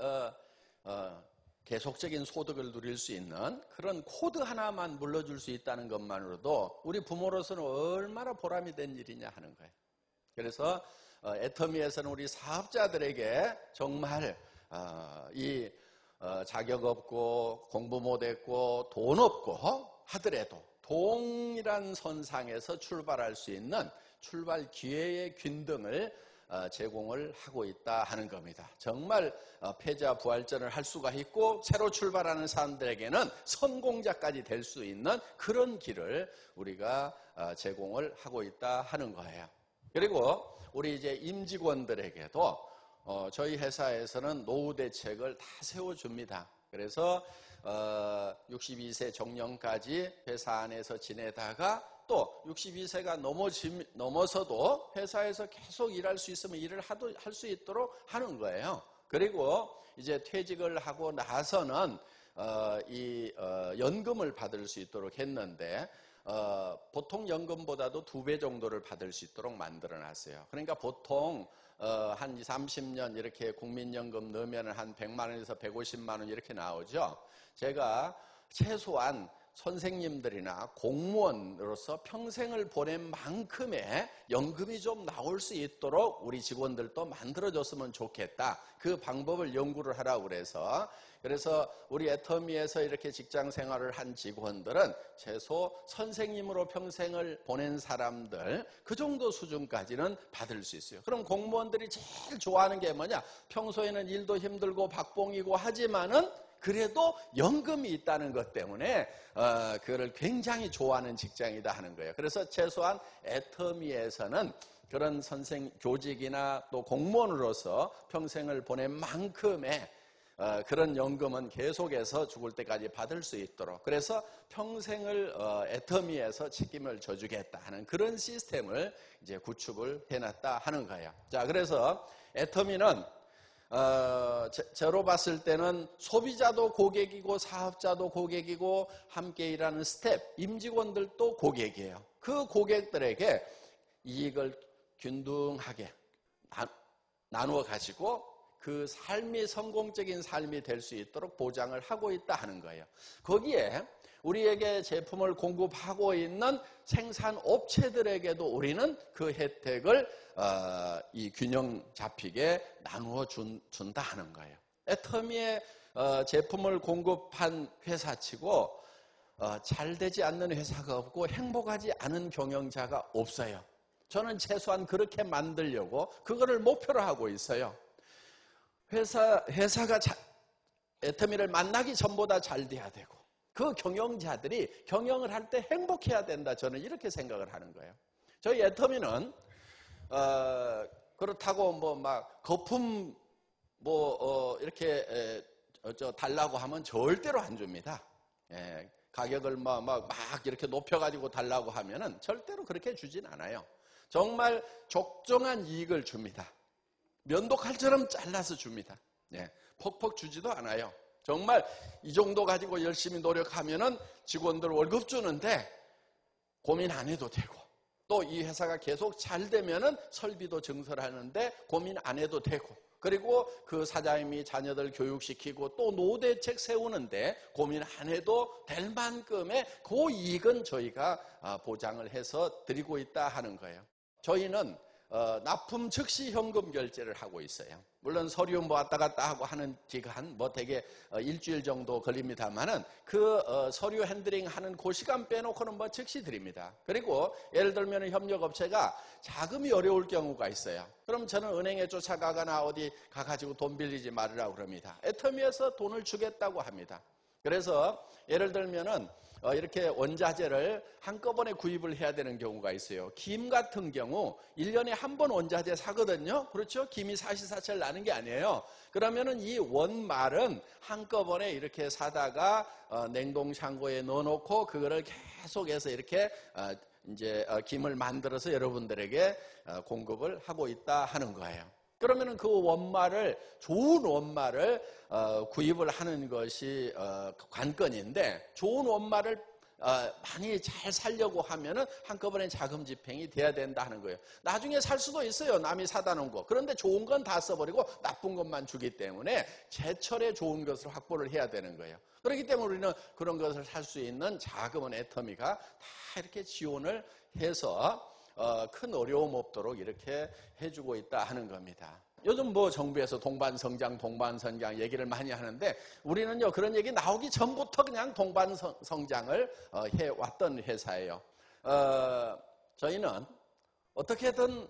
계속적인 소득을 누릴 수 있는 그런 코드 하나만 물려줄 수 있다는 것만으로도 우리 부모로서는 얼마나 보람이 된 일이냐 하는 거예요. 그래서 애터미에서는 우리 사업자들에게 정말 이 자격 없고 공부 못했고 돈 없고 하더라도 동일한 선상에서 출발할 수 있는 출발 기회의 균등을 제공을 하고 있다 하는 겁니다. 정말 패자 부활전을 할 수가 있고 새로 출발하는 사람들에게는 성공자까지 될 수 있는 그런 길을 우리가 제공을 하고 있다 하는 거예요. 그리고 우리 이제 임직원들에게도 저희 회사에서는 노후 대책을 다 세워줍니다. 그래서 62세 정년까지 회사 안에서 지내다가 또 62세가 넘어서도 회사에서 계속 일할 수 있으면 일을 할 수 있도록 하는 거예요. 그리고 이제 퇴직을 하고 나서는 연금을 받을 수 있도록 했는데 보통 연금보다도 2배 정도를 받을 수 있도록 만들어 놨어요. 그러니까 보통 한 20, 30년 이렇게 국민연금 넣으면 한 100만 원에서 150만 원 이렇게 나오죠. 제가 최소한 선생님들이나 공무원으로서 평생을 보낸 만큼의 연금이 좀 나올 수 있도록 우리 직원들도 만들어줬으면 좋겠다. 그 방법을 연구를 하라고 그래서 우리 애터미에서 이렇게 직장 생활을 한 직원들은 최소 선생님으로 평생을 보낸 사람들 그 정도 수준까지는 받을 수 있어요. 그럼 공무원들이 제일 좋아하는 게 뭐냐? 평소에는 일도 힘들고 박봉이고 하지만은 그래도 연금이 있다는 것 때문에 그거를 굉장히 좋아하는 직장이다 하는 거예요. 그래서 최소한 애터미에서는 그런 교직이나 또 공무원으로서 평생을 보낸 만큼의 그런 연금은 계속해서 죽을 때까지 받을 수 있도록 그래서 평생을 애터미에서 책임을 져주겠다 하는 그런 시스템을 이제 구축을 해놨다 하는 거예요. 자, 그래서 애터미는 저로 봤을 때는 소비자도 고객이고 사업자도 고객이고 함께 일하는 스텝, 임직원들도 고객이에요. 그 고객들에게 이익을 균등하게 나누어 가지고 그 삶이 성공적인 삶이 될 수 있도록 보장을 하고 있다 하는 거예요. 거기에 우리에게 제품을 공급하고 있는 생산업체들에게도 우리는 그 혜택을 이 균형 잡히게 나누어 준다 하는 거예요. 애터미의 제품을 공급한 회사치고 잘 되지 않는 회사가 없고 행복하지 않은 경영자가 없어요. 저는 최소한 그렇게 만들려고 그거를 목표로 하고 있어요. 회사가 애터미를 만나기 전보다 잘 돼야 되고 그 경영자들이 경영을 할 때 행복해야 된다. 저는 이렇게 생각을 하는 거예요. 저희 애터미는 그렇다고 뭐 막 거품 이렇게 달라고 하면 절대로 안 줍니다. 가격을 막 이렇게 높여가지고 달라고 하면은 절대로 그렇게 주진 않아요. 정말 적정한 이익을 줍니다. 면도칼처럼 잘라서 줍니다. 퍽퍽 주지도 않아요. 정말 이 정도 가지고 열심히 노력하면은 직원들 월급 주는데 고민 안 해도 되고 또 이 회사가 계속 잘 되면은 설비도 증설하는데 고민 안 해도 되고 그리고 그 사장님이 자녀들 교육시키고 또 노후 대책 세우는데 고민 안 해도 될 만큼의 그 이익은 저희가 보장을 해서 드리고 있다 하는 거예요. 저희는 납품 즉시 현금 결제를 하고 있어요. 물론 서류 왔다 갔다 하고 하는 기간 되게 일주일 정도 걸립니다만은 그 서류 핸들링 하는 그 시간 빼놓고는 즉시 드립니다. 그리고 예를 들면 협력업체가 자금이 어려울 경우가 있어요. 그럼 저는 은행에 쫓아가거나 어디 가가지고 돈 빌리지 말으라고 그럽니다. 애터미에서 돈을 주겠다고 합니다. 그래서 예를 들면은 이렇게 원자재를 한꺼번에 구입을 해야 되는 경우가 있어요. 김 같은 경우 1년에 한 번 원자재 사거든요. 그렇죠? 김이 사시사철 나는 게 아니에요. 그러면은 이 원말은 한꺼번에 이렇게 사다가 냉동창고에 넣어놓고 그거를 계속해서 이렇게 이제 김을 만들어서 여러분들에게 공급을 하고 있다 하는 거예요. 그러면은 그 원말을, 좋은 원말을 구입을 하는 것이 관건인데, 좋은 원말을 많이 잘 살려고 하면은 한꺼번에 자금 집행이 돼야 된다 하는 거예요. 나중에 살 수도 있어요. 남이 사다 놓은 거. 그런데 좋은 건 다 써버리고 나쁜 것만 주기 때문에 제철에 좋은 것을 확보를 해야 되는 거예요. 그렇기 때문에 우리는 그런 것을 살 수 있는 자금은 애터미가 다 이렇게 지원을 해서 큰 어려움 없도록 이렇게 해주고 있다 하는 겁니다. 요즘 뭐 정부에서 동반성장 얘기를 많이 하는데, 우리는요 그런 얘기 나오기 전부터 그냥 동반성장을 해왔던 회사예요. 저희는 어떻게든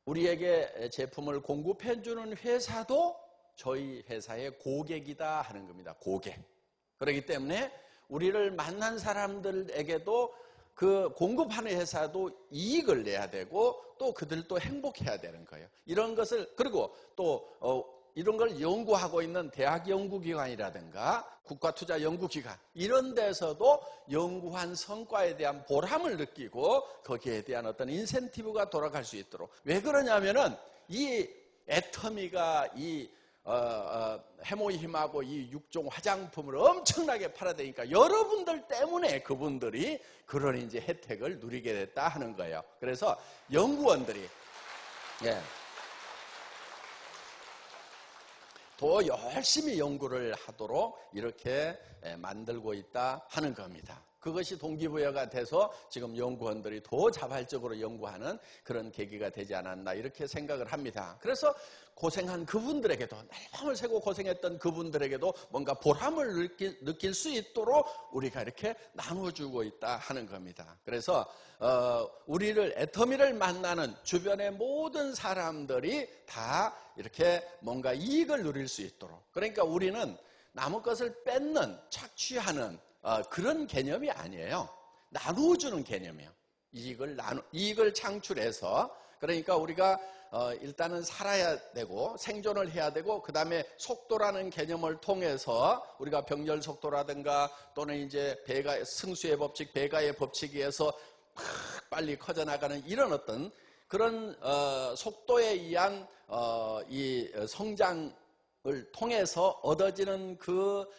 우리에게 제품을 공급해주는 회사도 저희 회사의 고객이다 하는 겁니다. 고객. 그렇기 때문에 우리를 만난 사람들에게도 그 공급하는 회사도 이익을 내야 되고 또 그들도 행복해야 되는 거예요. 이런 것을, 그리고 또 이런 걸 연구하고 있는 대학 연구기관이라든가 국가투자연구기관, 이런 데서도 연구한 성과에 대한 보람을 느끼고 거기에 대한 어떤 인센티브가 돌아갈 수 있도록. 왜 그러냐면은 이 애터미가 이 해모힘하고 이 6종 화장품을 엄청나게 팔아대니까 여러분들 때문에 그분들이 그런 이제 혜택을 누리게 됐다 하는 거예요. 그래서 연구원들이 더 열심히 연구를 하도록 이렇게 만들고 있다 하는 겁니다. 그것이 동기부여가 돼서 지금 연구원들이 더 자발적으로 연구하는 그런 계기가 되지 않았나 이렇게 생각을 합니다. 그래서 고생한 그분들에게도, 날밤을 새고 고생했던 그분들에게도 뭔가 보람을 느낄 수 있도록 우리가 이렇게 나눠주고 있다 하는 겁니다. 그래서 우리를, 애터미를 만나는 주변의 모든 사람들이 다 이렇게 뭔가 이익을 누릴 수 있도록, 그러니까 우리는 남의 것을 뺏는, 착취하는 그런 개념이 아니에요. 나누어주는 개념이에요. 이익을 창출해서, 그러니까 우리가 일단은 살아야 되고 생존을 해야 되고, 그 다음에 속도라는 개념을 통해서 우리가 병렬 속도라든가 또는 이제 승수의 법칙, 배가의 법칙에 의해서 빨리 커져나가는 이런 어떤 그런 속도에 의한 이 성장을 통해서 얻어지는 그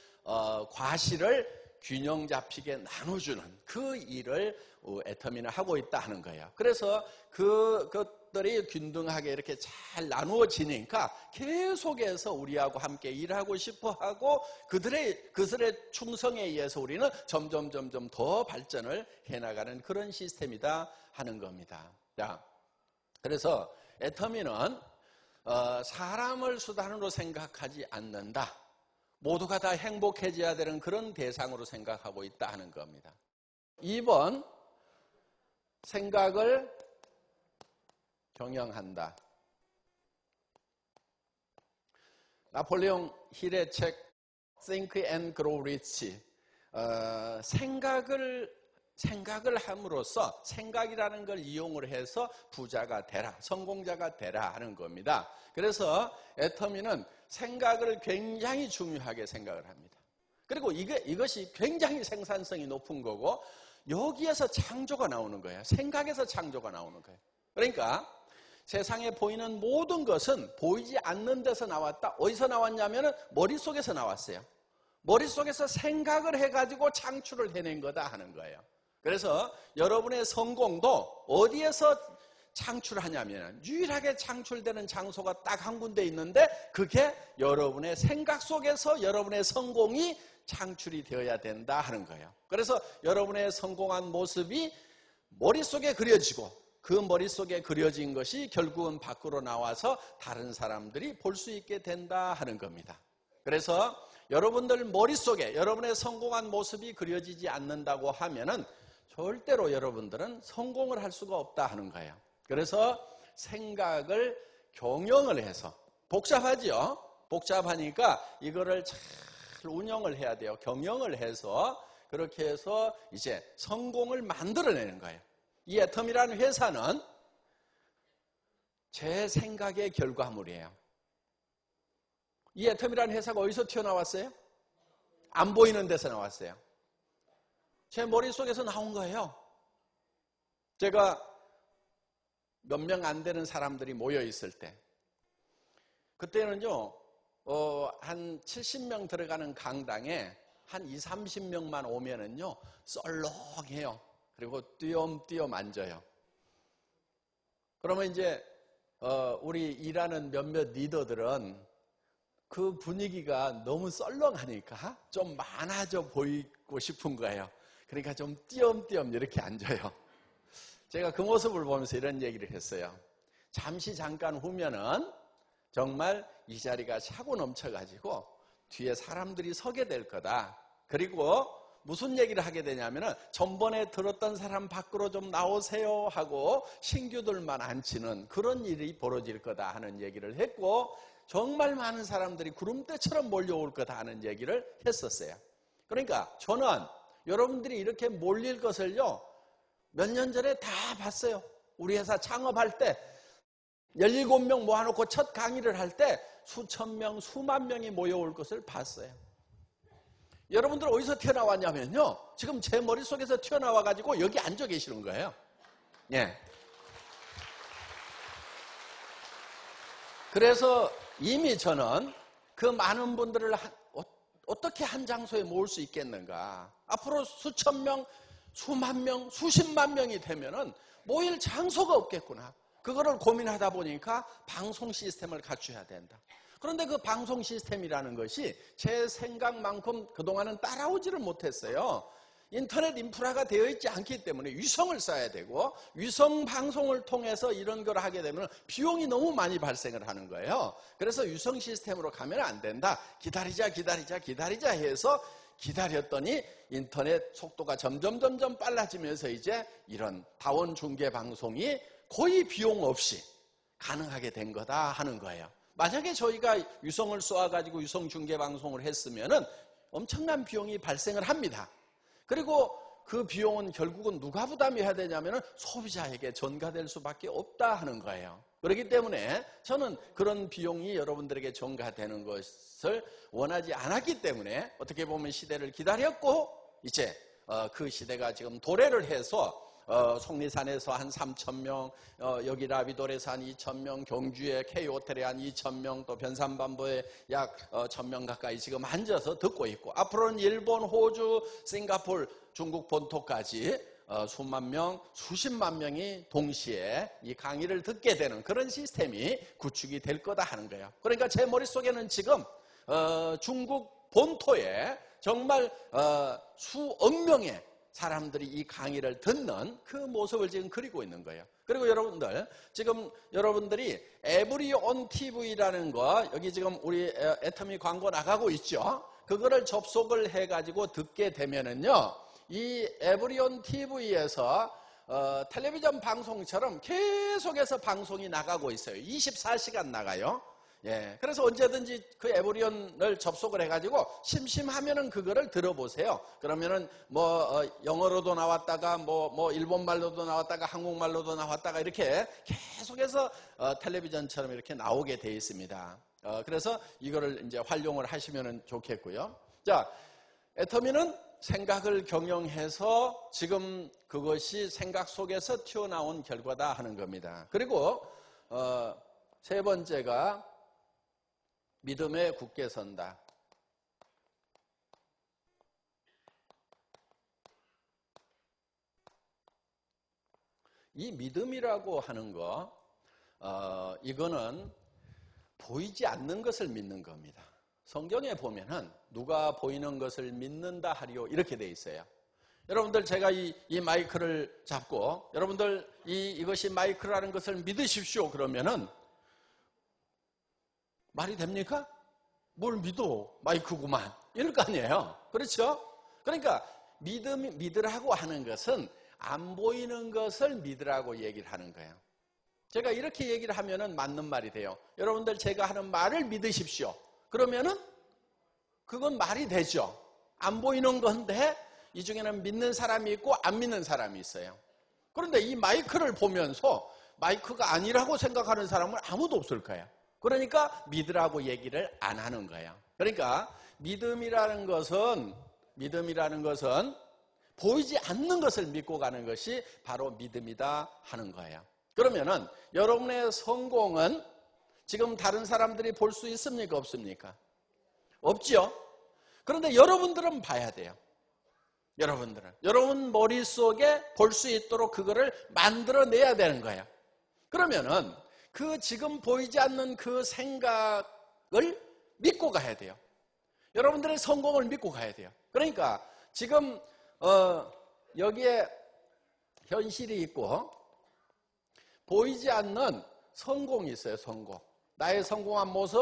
과실을 균형 잡히게 나눠주는 그 일을 애터미는 하고 있다 하는 거예요. 그래서 그것들이 균등하게 이렇게 잘 나누어지니까 계속해서 우리하고 함께 일하고 싶어하고 그들의 충성에 의해서 우리는 점점 더 발전을 해나가는 그런 시스템이다 하는 겁니다. 자, 그래서 애터미는 사람을 수단으로 생각하지 않는다. 모두가 다 행복해져야 되는 그런 대상으로 생각하고 있다 하는 겁니다. 2번, 생각을 경영한다. 나폴레옹 힐의 책 Think and Grow Rich, 생각을 함으로써, 생각이라는 걸 이용을 해서 부자가 되라, 성공자가 되라 하는 겁니다. 그래서 애터미는 생각을 굉장히 중요하게 생각을 합니다. 그리고 이것이 굉장히 생산성이 높은 거고, 여기에서 창조가 나오는 거예요. 생각에서 창조가 나오는 거예요. 그러니까 세상에 보이는 모든 것은 보이지 않는 데서 나왔다. 어디서 나왔냐면 머릿속에서 나왔어요. 머릿속에서 생각을 해가지고 창출을 해낸 거다 하는 거예요. 그래서 여러분의 성공도 어디에서 창출하냐면 유일하게 창출되는 장소가 딱 한 군데 있는데, 그게 여러분의 생각 속에서 여러분의 성공이 창출이 되어야 된다 하는 거예요. 그래서 여러분의 성공한 모습이 머릿속에 그려지고, 그 머릿속에 그려진 것이 결국은 밖으로 나와서 다른 사람들이 볼 수 있게 된다 하는 겁니다. 그래서 여러분들 머릿속에 여러분의 성공한 모습이 그려지지 않는다고 하면은 절대로 여러분들은 성공을 할 수가 없다 하는 거예요. 그래서 생각을 경영을 해서, 복잡하지요? 복잡하니까 이거를 잘 그것을 운영을 해야 돼요. 경영을 해서 그렇게 해서 이제 성공을 만들어내는 거예요. 이 애텀이라는 회사는 제 생각의 결과물이에요. 이 애텀이라는 회사가 어디서 튀어나왔어요? 안 보이는 데서 나왔어요. 제 머릿속에서 나온 거예요. 제가 몇 명 안 되는 사람들이 모여 있을 때, 그때는요, 한 70명 들어가는 강당에 한 20, 30명만 오면은요, 썰렁해요. 그리고 띄엄띄엄 앉아요. 그러면 이제, 우리 일하는 몇몇 리더들은 그 분위기가 너무 썰렁하니까 좀 많아져 보이고 싶은 거예요. 그러니까 좀 띄엄띄엄 이렇게 앉아요. 제가 그 모습을 보면서 이런 얘기를 했어요. 잠시 잠깐 후면은 정말 이 자리가 차고 넘쳐가지고 뒤에 사람들이 서게 될 거다. 그리고 무슨 얘기를 하게 되냐면은 전번에 들었던 사람 밖으로 좀 나오세요 하고 신규들만 앉히는 그런 일이 벌어질 거다 하는 얘기를 했고, 정말 많은 사람들이 구름대처럼 몰려올 거다 하는 얘기를 했었어요. 그러니까 저는 여러분들이 이렇게 몰릴 것을요, 몇 년 전에 다 봤어요. 우리 회사 창업할 때 17명 모아놓고 첫 강의를 할 때 수천 명, 수만 명이 모여올 것을 봤어요. 여러분들 어디서 튀어나왔냐면요, 지금 제 머릿속에서 튀어나와가지고 여기 앉아 계시는 거예요. 예. 그래서 이미 저는 그 많은 분들을 어떻게 한 장소에 모을 수 있겠는가. 앞으로 수천 명, 수만 명, 수십만 명이 되면은 모일 장소가 없겠구나. 그거를 고민하다 보니까 방송 시스템을 갖춰야 된다. 그런데 그 방송 시스템이라는 것이 제 생각만큼 그동안은 따라오지를 못했어요. 인터넷 인프라가 되어 있지 않기 때문에 위성을 써야 되고, 위성 방송을 통해서 이런 걸 하게 되면 비용이 너무 많이 발생을 하는 거예요. 그래서 위성 시스템으로 가면 안 된다. 기다리자 해서 기다렸더니 인터넷 속도가 점점 빨라지면서 이제 이런 다원 중계 방송이 거의 비용 없이 가능하게 된 거다 하는 거예요. 만약에 저희가 위성을 쏘아가지고 위성 중계 방송을 했으면은 엄청난 비용이 발생을 합니다. 그리고 그 비용은 결국은 누가 부담해야 되냐면은 소비자에게 전가될 수밖에 없다 하는 거예요. 그렇기 때문에 저는 그런 비용이 여러분들에게 전가되는 것을 원하지 않았기 때문에 어떻게 보면 시대를 기다렸고, 이제 그 시대가 지금 도래를 해서 속리산에서 한 3,000명, 여기 라비돌에서 한 2,000명, 경주의 K호텔에 한 2,000명, 또 변산반도에 약 1,000명 가까이 지금 앉아서 듣고 있고, 앞으로는 일본, 호주, 싱가포르, 중국 본토까지 수만 명, 수십만 명이 동시에 이 강의를 듣게 되는 그런 시스템이 구축이 될 거다 하는 거예요. 그러니까 제 머릿속에는 지금 중국 본토에 정말 수억 명의 사람들이 이 강의를 듣는 그 모습을 지금 그리고 있는 거예요. 그리고 여러분들, 지금 여러분들이 에브리온 TV라는 거, 여기 지금 우리 애터미 광고 나가고 있죠? 그거를 접속을 해가지고 듣게 되면은요, 이 에브리온 TV에서 텔레비전 방송처럼 계속해서 방송이 나가고 있어요. 24시간 나가요. 예, 그래서 언제든지 그 에브리온을 접속을 해가지고 심심하면은 그거를 들어보세요. 그러면은 영어로도 나왔다가 일본말로도 나왔다가 한국말로도 나왔다가 이렇게 계속해서 텔레비전처럼 이렇게 나오게 되어 있습니다. 그래서 이거를 이제 활용을 하시면은 좋겠고요. 자, 애터미는 생각을 경영해서 지금 그것이 생각 속에서 튀어나온 결과다 하는 겁니다. 그리고 세 번째가 믿음에 굳게 선다. 이 믿음이라고 하는 거, 이거는 보이지 않는 것을 믿는 겁니다. 성경에 보면은 누가 보이는 것을 믿는다 하리요 이렇게 돼 있어요. 여러분들, 제가 이 마이크를 잡고 여러분들 이것이 마이크라는 것을 믿으십시오 그러면은 말이 됩니까? 뭘 믿어? 마이크구만. 이럴 거 아니에요. 그렇죠? 그러니까 믿으라고 하는 것은 안 보이는 것을 믿으라고 얘기를 하는 거예요. 제가 이렇게 얘기를 하면은 맞는 말이 돼요. 여러분들, 제가 하는 말을 믿으십시오. 그러면은 그건 말이 되죠. 안 보이는 건데 이 중에는 믿는 사람이 있고 안 믿는 사람이 있어요. 그런데 이 마이크를 보면서 마이크가 아니라고 생각하는 사람은 아무도 없을 거예요. 그러니까 믿으라고 얘기를 안 하는 거예요. 그러니까 믿음이라는 것은 보이지 않는 것을 믿고 가는 것이 바로 믿음이다 하는 거예요. 그러면은 여러분의 성공은 지금 다른 사람들이 볼 수 있습니까? 없습니까? 없죠? 그런데 여러분들은 봐야 돼요. 여러분 머릿속에 볼 수 있도록 그거를 만들어내야 되는 거예요. 그러면은 그 지금 보이지 않는 그 생각을 믿고 가야 돼요. 여러분들의 성공을 믿고 가야 돼요. 그러니까 지금 여기에 현실이 있고 보이지 않는 성공이 있어요. 성공. 나의 성공한 모습,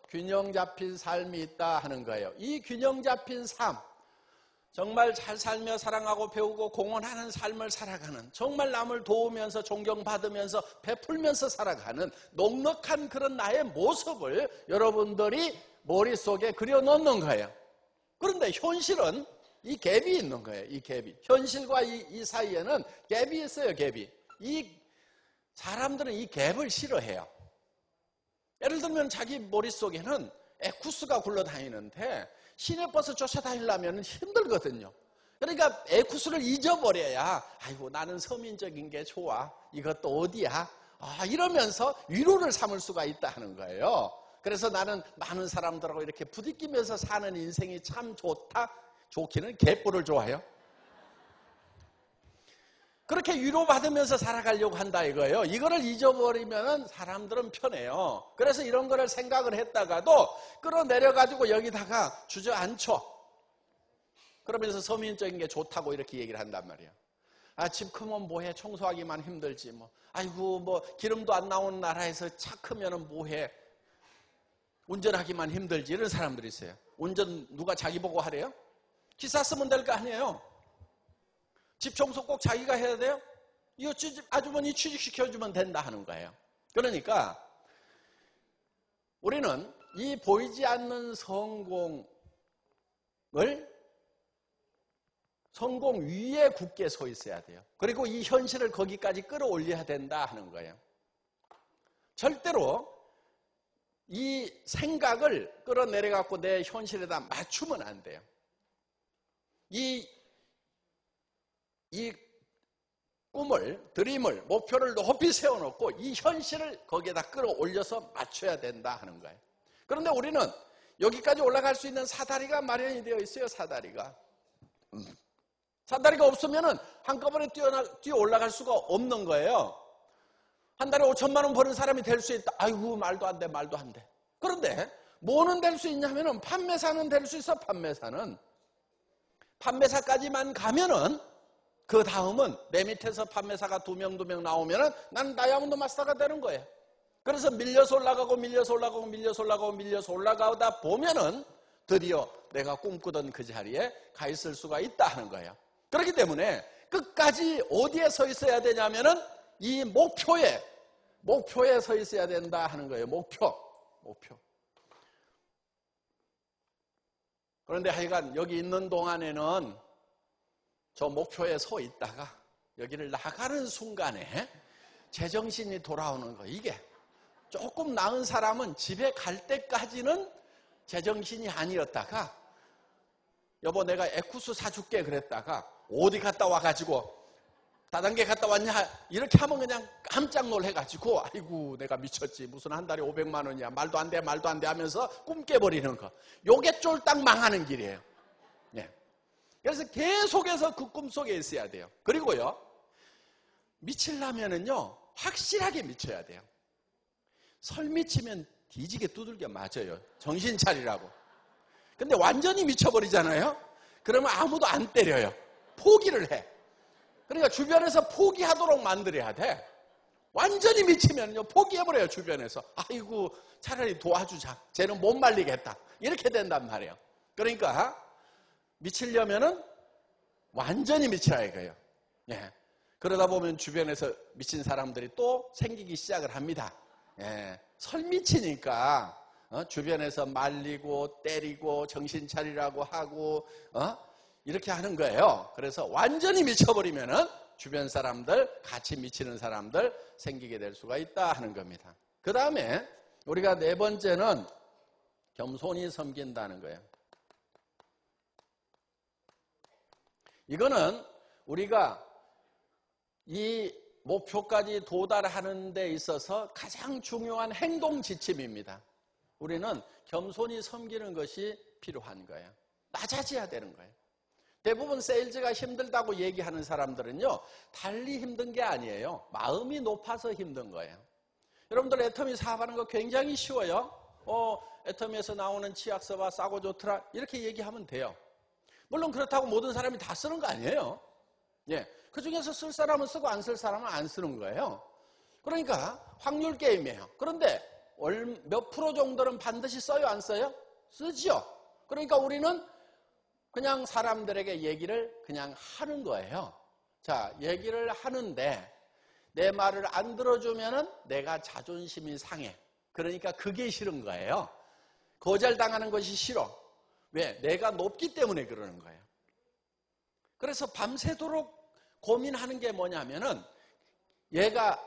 균형 잡힌 삶이 있다 하는 거예요. 이 균형 잡힌 삶, 정말 잘 살며 사랑하고 배우고 공헌하는 삶을 살아가는, 정말 남을 도우면서 존경받으면서 베풀면서 살아가는 넉넉한 그런 나의 모습을 여러분들이 머릿속에 그려놓는 거예요. 그런데 현실은 이 갭이 있는 거예요. 이 갭이. 현실과 이 사이에는 갭이 있어요. 갭이. 이 사람들은 이 갭을 싫어해요. 예를 들면 자기 머릿속에는 에쿠스가 굴러다니는데 시내버스 쫓아다니려면 힘들거든요. 그러니까 에쿠스를 잊어버려야 아이고 나는 서민적인 게 좋아. 이것도 어디야? 이러면서 위로를 삼을 수가 있다 하는 거예요. 그래서 나는 많은 사람들하고 이렇게 부딪히면서 사는 인생이 참 좋다. 좋기는 개뿔을 좋아해요. 그렇게 위로받으면서 살아가려고 한다 이거예요. 이거를 잊어버리면 사람들은 편해요. 그래서 이런 거를 생각을 했다가도 끌어내려가지고 여기다가 주저앉혀. 그러면서 서민적인 게 좋다고 이렇게 얘기를 한단 말이에요. 집 크면 뭐해? 청소하기만 힘들지 뭐. 아이고 뭐 기름도 안 나오는 나라에서 차 크면 뭐해? 운전하기만 힘들지. 이런 사람들이 있어요. 운전 누가 자기 보고 하래요? 기사 쓰면 될 거 아니에요. 집 청소 꼭 자기가 해야 돼요? 이거 아주머니 취직시켜주면 된다 하는 거예요. 그러니까 우리는 이 보이지 않는 성공 위에 굳게 서 있어야 돼요. 그리고 이 현실을 거기까지 끌어올려야 된다 하는 거예요. 절대로 이 생각을 끌어내려갖고 내 현실에다 맞추면 안 돼요. 이 꿈을, 드림을, 목표를 높이 세워놓고 이 현실을 거기에다 끌어올려서 맞춰야 된다 하는 거예요. 그런데 우리는 여기까지 올라갈 수 있는 사다리가 마련이 되어 있어요. 사다리가 없으면 한꺼번에 뛰어 올라갈 수가 없는 거예요. 한 달에 5천만 원 버는 사람이 될 수 있다. 아이고 말도 안 돼. 그런데 뭐는 될 수 있냐면은 판매사는 될 수 있어. 판매사까지만 가면은 그 다음은 내 밑에서 판매사가 두 명 나오면은 나는 다이아몬드 마스터가 되는 거예요. 그래서 밀려서 올라가다 보면은 드디어 내가 꿈꾸던 그 자리에 가 있을 수가 있다 하는 거예요. 그렇기 때문에 끝까지 어디에 서 있어야 되냐면은 이 목표에 서 있어야 된다 하는 거예요. 목표. 그런데 하여간 여기 있는 동안에는 저 목표에 서 있다가 여기를 나가는 순간에 제정신이 돌아오는 거. 이게 조금 나은 사람은 집에 갈 때까지는 제정신이 아니었다가 여보 내가 에쿠스 사줄게 그랬다가 어디 갔다 와가지고 다단계 갔다 왔냐 이렇게 하면 그냥 깜짝 놀래가지고 아이고 내가 미쳤지 무슨 한 달에 500만 원이야 말도 안 돼 하면서 꿈 깨버리는 거. 요게 쫄딱 망하는 길이에요. 그래서 계속해서 그 꿈속에 있어야 돼요. 그리고요 미치려면은요 확실하게 미쳐야 돼요. 설 미치면 뒤지게 두들겨 맞아요. 정신 차리라고. 근데 완전히 미쳐버리잖아요. 그러면 아무도 안 때려요. 포기를 해. 그러니까 주변에서 포기하도록 만들어야 돼. 완전히 미치면요 포기해버려요. 주변에서. 아이고 차라리 도와주자. 쟤는 못 말리겠다. 이렇게 된단 말이에요. 그러니까 미치려면은 완전히 미치라 이거예요. 그러다 보면 주변에서 미친 사람들이 또 생기기 시작을 합니다. 설 미치니까 주변에서 말리고 때리고 정신 차리라고 하고 이렇게 하는 거예요. 그래서 완전히 미쳐버리면은 주변 사람들, 같이 미치는 사람들 생기게 될 수가 있다 하는 겁니다. 그 다음에 우리가 네 번째는 겸손히 섬긴다는 거예요. 이거는 우리가 이 목표까지 도달하는 데 있어서 가장 중요한 행동 지침입니다. 우리는 겸손히 섬기는 것이 필요한 거예요. 낮아져야 되는 거예요. 대부분 세일즈가 힘들다고 얘기하는 사람들은요, 달리 힘든 게 아니에요. 마음이 높아서 힘든 거예요. 여러분들 애터미 사업하는 거 굉장히 쉬워요. 애터미에서 나오는 치약서가 싸고 좋더라 이렇게 얘기하면 돼요. 물론 그렇다고 모든 사람이 다 쓰는 거 아니에요. 예, 그 중에서 쓸 사람은 쓰고 안 쓸 사람은 안 쓰는 거예요. 그러니까 확률 게임이에요. 그런데 몇 프로 정도는 반드시 써요, 안 써요? 쓰죠. 그러니까 우리는 그냥 사람들에게 얘기를 그냥 하는 거예요. 자, 얘기를 하는데 내 말을 안 들어주면은 내가 자존심이 상해. 그러니까 그게 싫은 거예요. 거절당하는 것이 싫어. 왜? 내가 높기 때문에 그러는 거예요. 그래서 밤새도록 고민하는 게 뭐냐면은 내가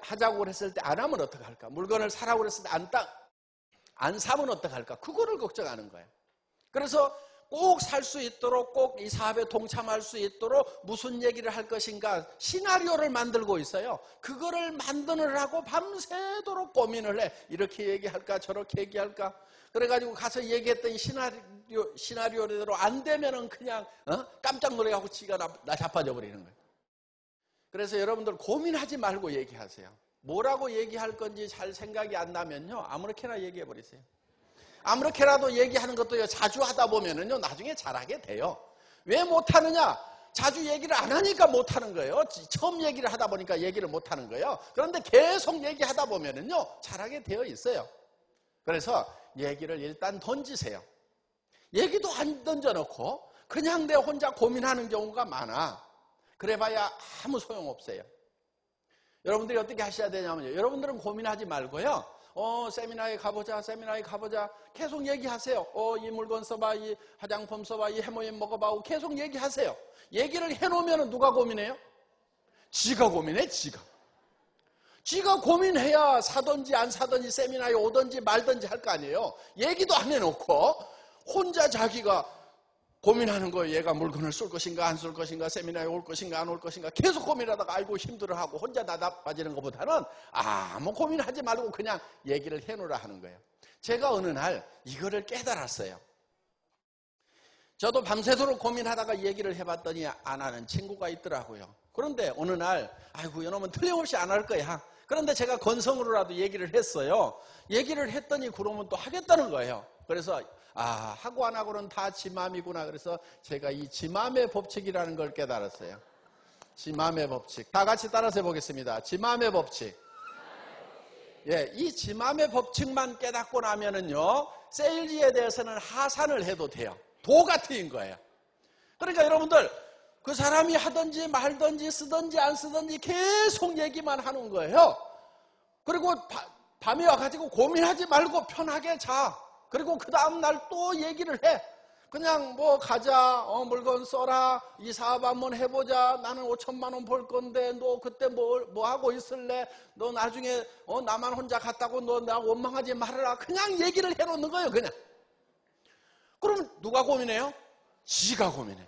하자고 그랬을 때 안 하면 어떡할까? 물건을 사라고 그랬을 때 안 사면 어떡할까? 그거를 걱정하는 거예요. 그래서 꼭 살 수 있도록, 꼭 이 사업에 동참할 수 있도록 무슨 얘기를 할 것인가 시나리오를 만들고 있어요. 그거를 만드느라고 밤새도록 고민을 해. 이렇게 얘기할까 저렇게 얘기할까. 그래가지고 가서 얘기했더니 시나리오대로 안 되면은 그냥 깜짝 놀래가지고 지가 나 자빠져 버리는 거예요. 그래서 여러분들 고민하지 말고 얘기하세요. 뭐라고 얘기할 건지 잘 생각이 안 나면요, 아무렇게나 얘기해 버리세요. 아무렇게라도 얘기하는 것도 자주 하다 보면은요, 나중에 잘하게 돼요. 왜 못하느냐? 자주 얘기를 안 하니까 못하는 거예요. 처음 얘기를 하다 보니까 얘기를 못하는 거예요. 그런데 계속 얘기하다 보면은요, 잘하게 되어 있어요. 그래서 얘기를 일단 던지세요. 얘기도 안 던져놓고 그냥 내 혼자 고민하는 경우가 많아. 그래봐야 아무 소용없어요. 여러분들이 어떻게 하셔야 되냐면요, 여러분들은 고민하지 말고요, 세미나에 가보자, 세미나에 가보자. 계속 얘기하세요. 이 물건 써봐, 이 화장품 써봐, 이 해모임 먹어봐. 계속 얘기하세요. 얘기를 해놓으면 누가 고민해요? 지가 고민해, 지가. 지가 고민해야 사든지 안 사든지 세미나에 오든지 말든지 할 거 아니에요. 얘기도 안 해놓고 혼자 자기가 고민하는 거예요. 얘가 물건을 쏠 것인가 안 쏠 것인가, 세미나에 올 것인가 안 올 것인가 계속 고민하다가 아이고 힘들어하고 혼자 나답빠지는 것보다는 아무 고민하지 말고 그냥 얘기를 해놓으라 하는 거예요. 제가 어느 날 이거를 깨달았어요. 저도 밤새도록 고민하다가 얘기를 해봤더니 안 하는 친구가 있더라고요. 그런데 어느 날 아이고 이놈은 틀림없이 안 할 거야. 그런데 제가 건성으로라도 얘기를 했어요. 얘기를 했더니 그러면 또 하겠다는 거예요. 그래서 하고 안 하고는 다 지 맘이구나. 그래서 제가 이 지 맘의 법칙이라는 걸 깨달았어요. 지 맘의 법칙. 다 같이 따라서 해보겠습니다. 지 맘의 법칙. 예, 이 지 맘의 법칙만 깨닫고 나면은요, 세일즈에 대해서는 하산을 해도 돼요. 도 같은 거예요. 그러니까 여러분들, 그 사람이 하든지 말든지 쓰든지 안 쓰든지 계속 얘기만 하는 거예요. 그리고 밤에 와가지고 고민하지 말고 편하게 자. 그리고 그 다음날 또 얘기를 해. 그냥 뭐 가자, 물건 써라, 이 사업 한번 해보자, 나는 5천만 원 벌 건데 너 그때 뭐 하고 있을래? 너 나중에 나만 혼자 갔다고 너 나 원망하지 말아라. 그냥 얘기를 해놓는 거예요, 그냥. 그럼 누가 고민해요? 지가 고민해.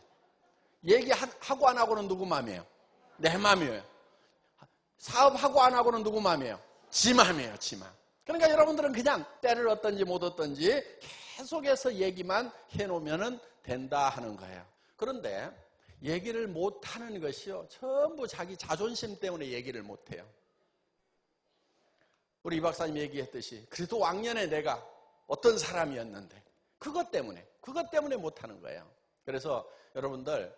얘기하고 안 하고는 누구 마음이에요? 내 마음이에요. 사업하고 안 하고는 누구 마음이에요? 지 마음이에요, 지 마음. 그러니까 여러분들은 그냥 때를 얻든지 못 얻든지 계속해서 얘기만 해놓으면 된다 하는 거예요. 그런데 얘기를 못하는 것이요, 전부 자기 자존심 때문에 얘기를 못해요. 우리 이 박사님 얘기했듯이 그래도 왕년에 내가 어떤 사람이었는데 그것 때문에 못하는 거예요. 그래서 여러분들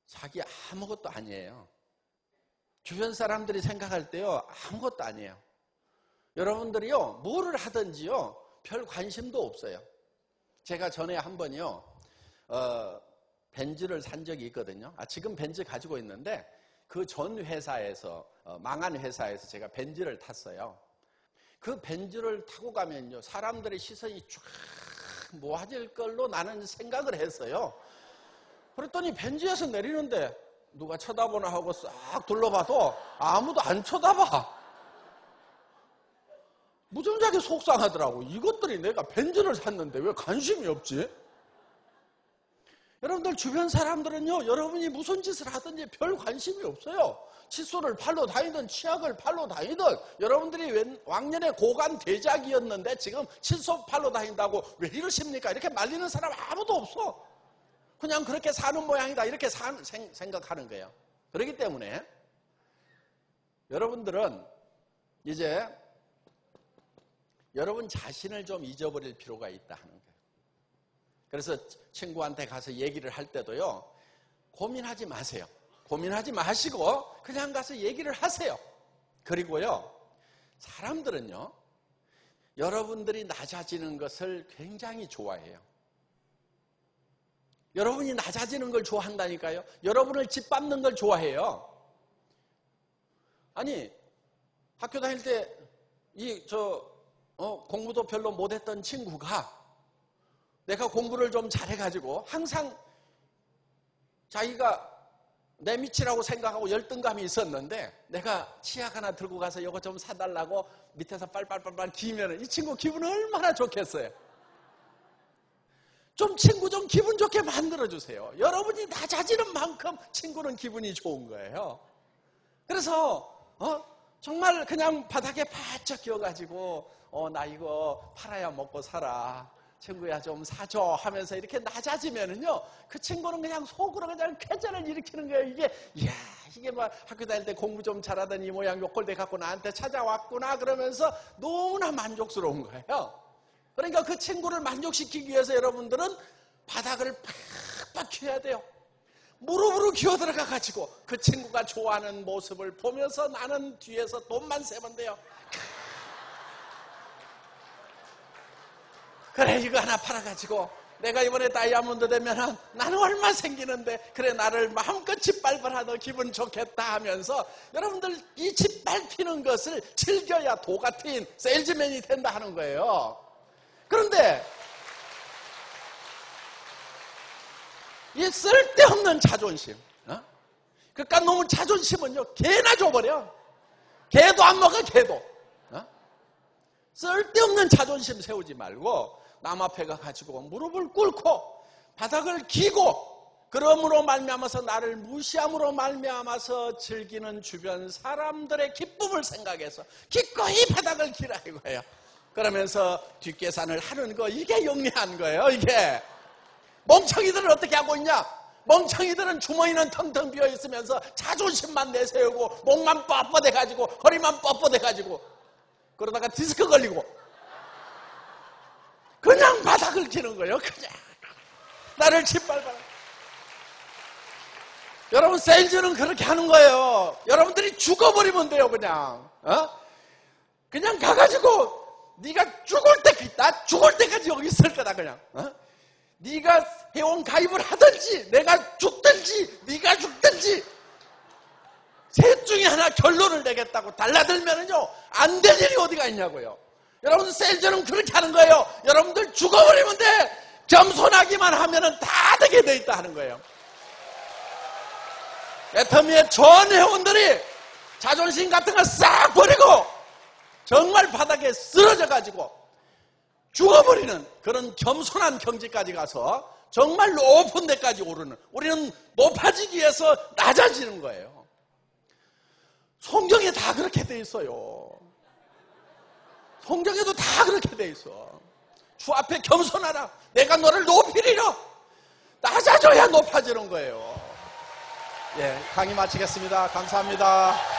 자기 아무것도 아니에요. 주변 사람들이 생각할 때요, 아무것도 아니에요. 여러분들이요, 뭐를 하든지요, 별 관심도 없어요. 제가 전에 한 번요, 벤츠를 산 적이 있거든요. 지금 벤츠 가지고 있는데, 그 전 회사에서, 망한 회사에서 제가 벤츠를 탔어요. 그 벤츠를 타고 가면요, 사람들의 시선이 쫙 모아질 걸로 나는 생각을 했어요. 그랬더니 벤츠에서 내리는데 누가 쳐다보나 하고 싹 둘러봐도 아무도 안 쳐다봐. 무지무지하게 속상하더라고. 이것들이 내가 벤츠를 샀는데 왜 관심이 없지? 여러분들 주변 사람들은요, 여러분이 무슨 짓을 하든지 별 관심이 없어요. 칫솔을 팔로 다니든 치약을 팔로 다니든, 여러분들이 왕년에 고관 대작이었는데 지금 칫솔 팔로 다닌다고 왜 이러십니까? 이렇게 말리는 사람 아무도 없어. 그냥 그렇게 사는 모양이다, 이렇게 생각하는 거예요. 그렇기 때문에 여러분들은 이제 여러분 자신을 좀 잊어버릴 필요가 있다 하는 거예요. 그래서 친구한테 가서 얘기를 할 때도요, 고민하지 마세요. 고민하지 마시고 그냥 가서 얘기를 하세요. 그리고요, 사람들은요, 여러분들이 낮아지는 것을 굉장히 좋아해요. 여러분이 낮아지는 걸 좋아한다니까요. 여러분을 짓밟는 걸 좋아해요. 아니, 학교 다닐 때 공부도 별로 못했던 친구가 내가 공부를 좀 잘해가지고 항상 자기가 내 밑이라고 생각하고 열등감이 있었는데, 내가 치약 하나 들고 가서 이거 좀 사달라고 밑에서 빨빨빨빨 기면 이 친구 기분 얼마나 좋겠어요. 좀 친구 좀 기분 좋게 만들어주세요. 여러분이 낮아지는 만큼 친구는 기분이 좋은 거예요. 그래서 정말 그냥 바닥에 바짝 기어가지고 나 이거 팔아야 먹고 살아, 친구야 좀 사줘 하면서 이렇게 낮아지면은요, 그 친구는 그냥 속으로 그냥 쾌재를 일으키는 거예요. 이게 뭐 학교 다닐 때 공부 좀 잘하던 이 모양 요꼴대 갖고 나한테 찾아왔구나 그러면서 너무나 만족스러운 거예요. 그러니까 그 친구를 만족시키기 위해서 여러분들은 바닥을 팍팍 퀴어야 돼요. 무릎으로 기어들어가 가지고 그 친구가 좋아하는 모습을 보면서 나는 뒤에서 돈만 세면 돼요. 그래, 이거 하나 팔아가지고 내가 이번에 다이아몬드 되면 나는 얼마 생기는데, 그래 나를 마음껏 짓밟아라, 너 기분 좋겠다 하면서 여러분들 이 짓밟히는 것을 즐겨야 도 같은 세일즈맨이 된다 하는 거예요. 그런데 이 쓸데없는 자존심, 그러니까 너무 자존심은요, 개나 줘버려. 개도 안 먹어, 개도. 쓸데없는 자존심 세우지 말고 남 앞에 가가지고 무릎을 꿇고 바닥을 기고, 그러므로 말미암아서 나를 무시함으로 말미암아서 즐기는 주변 사람들의 기쁨을 생각해서 기꺼이 바닥을 기라 이거예요. 그러면서 뒷계산을 하는 거, 이게 영리한 거예요. 이게 멍청이들은 어떻게 하고 있냐? 멍청이들은 주머니는 텅텅 비어 있으면서 자존심만 내세우고 목만 뻣뻣해가지고 허리만 뻣뻣해가지고 그러다가 디스크 걸리고 그냥 바닥을 기는 거예요. 그냥 나를 짓밟아라. 여러분, 세일즈는 그렇게 하는 거예요. 여러분들이 죽어버리면 돼요. 그냥 가가지고 네가 나 죽을 때까지 여기 있을 거다. 그냥 네가 회원 가입을 하든지 내가 죽든지 네가 죽든지 셋 중에 하나 결론을 내겠다고 달라들면은요, 안 될 일이 어디가 있냐고요. 여러분, 세일즈는 그렇게 하는 거예요. 여러분들 죽어버리면 돼. 겸손하기만 하면은 다 되게 돼 있다 하는 거예요. 애터미의 전 회원들이 자존심 같은 거 싹 버리고 정말 바닥에 쓰러져가지고 죽어버리는 그런 겸손한 경지까지 가서 정말 높은 데까지 오르는, 우리는 높아지기 위해서 낮아지는 거예요. 성경에 다 그렇게 돼 있어요. 성경에도 다 그렇게 돼 있어. 주 앞에 겸손하라. 내가 너를 높이리라. 낮아져야 높아지는 거예요. 예, 강의 마치겠습니다. 감사합니다.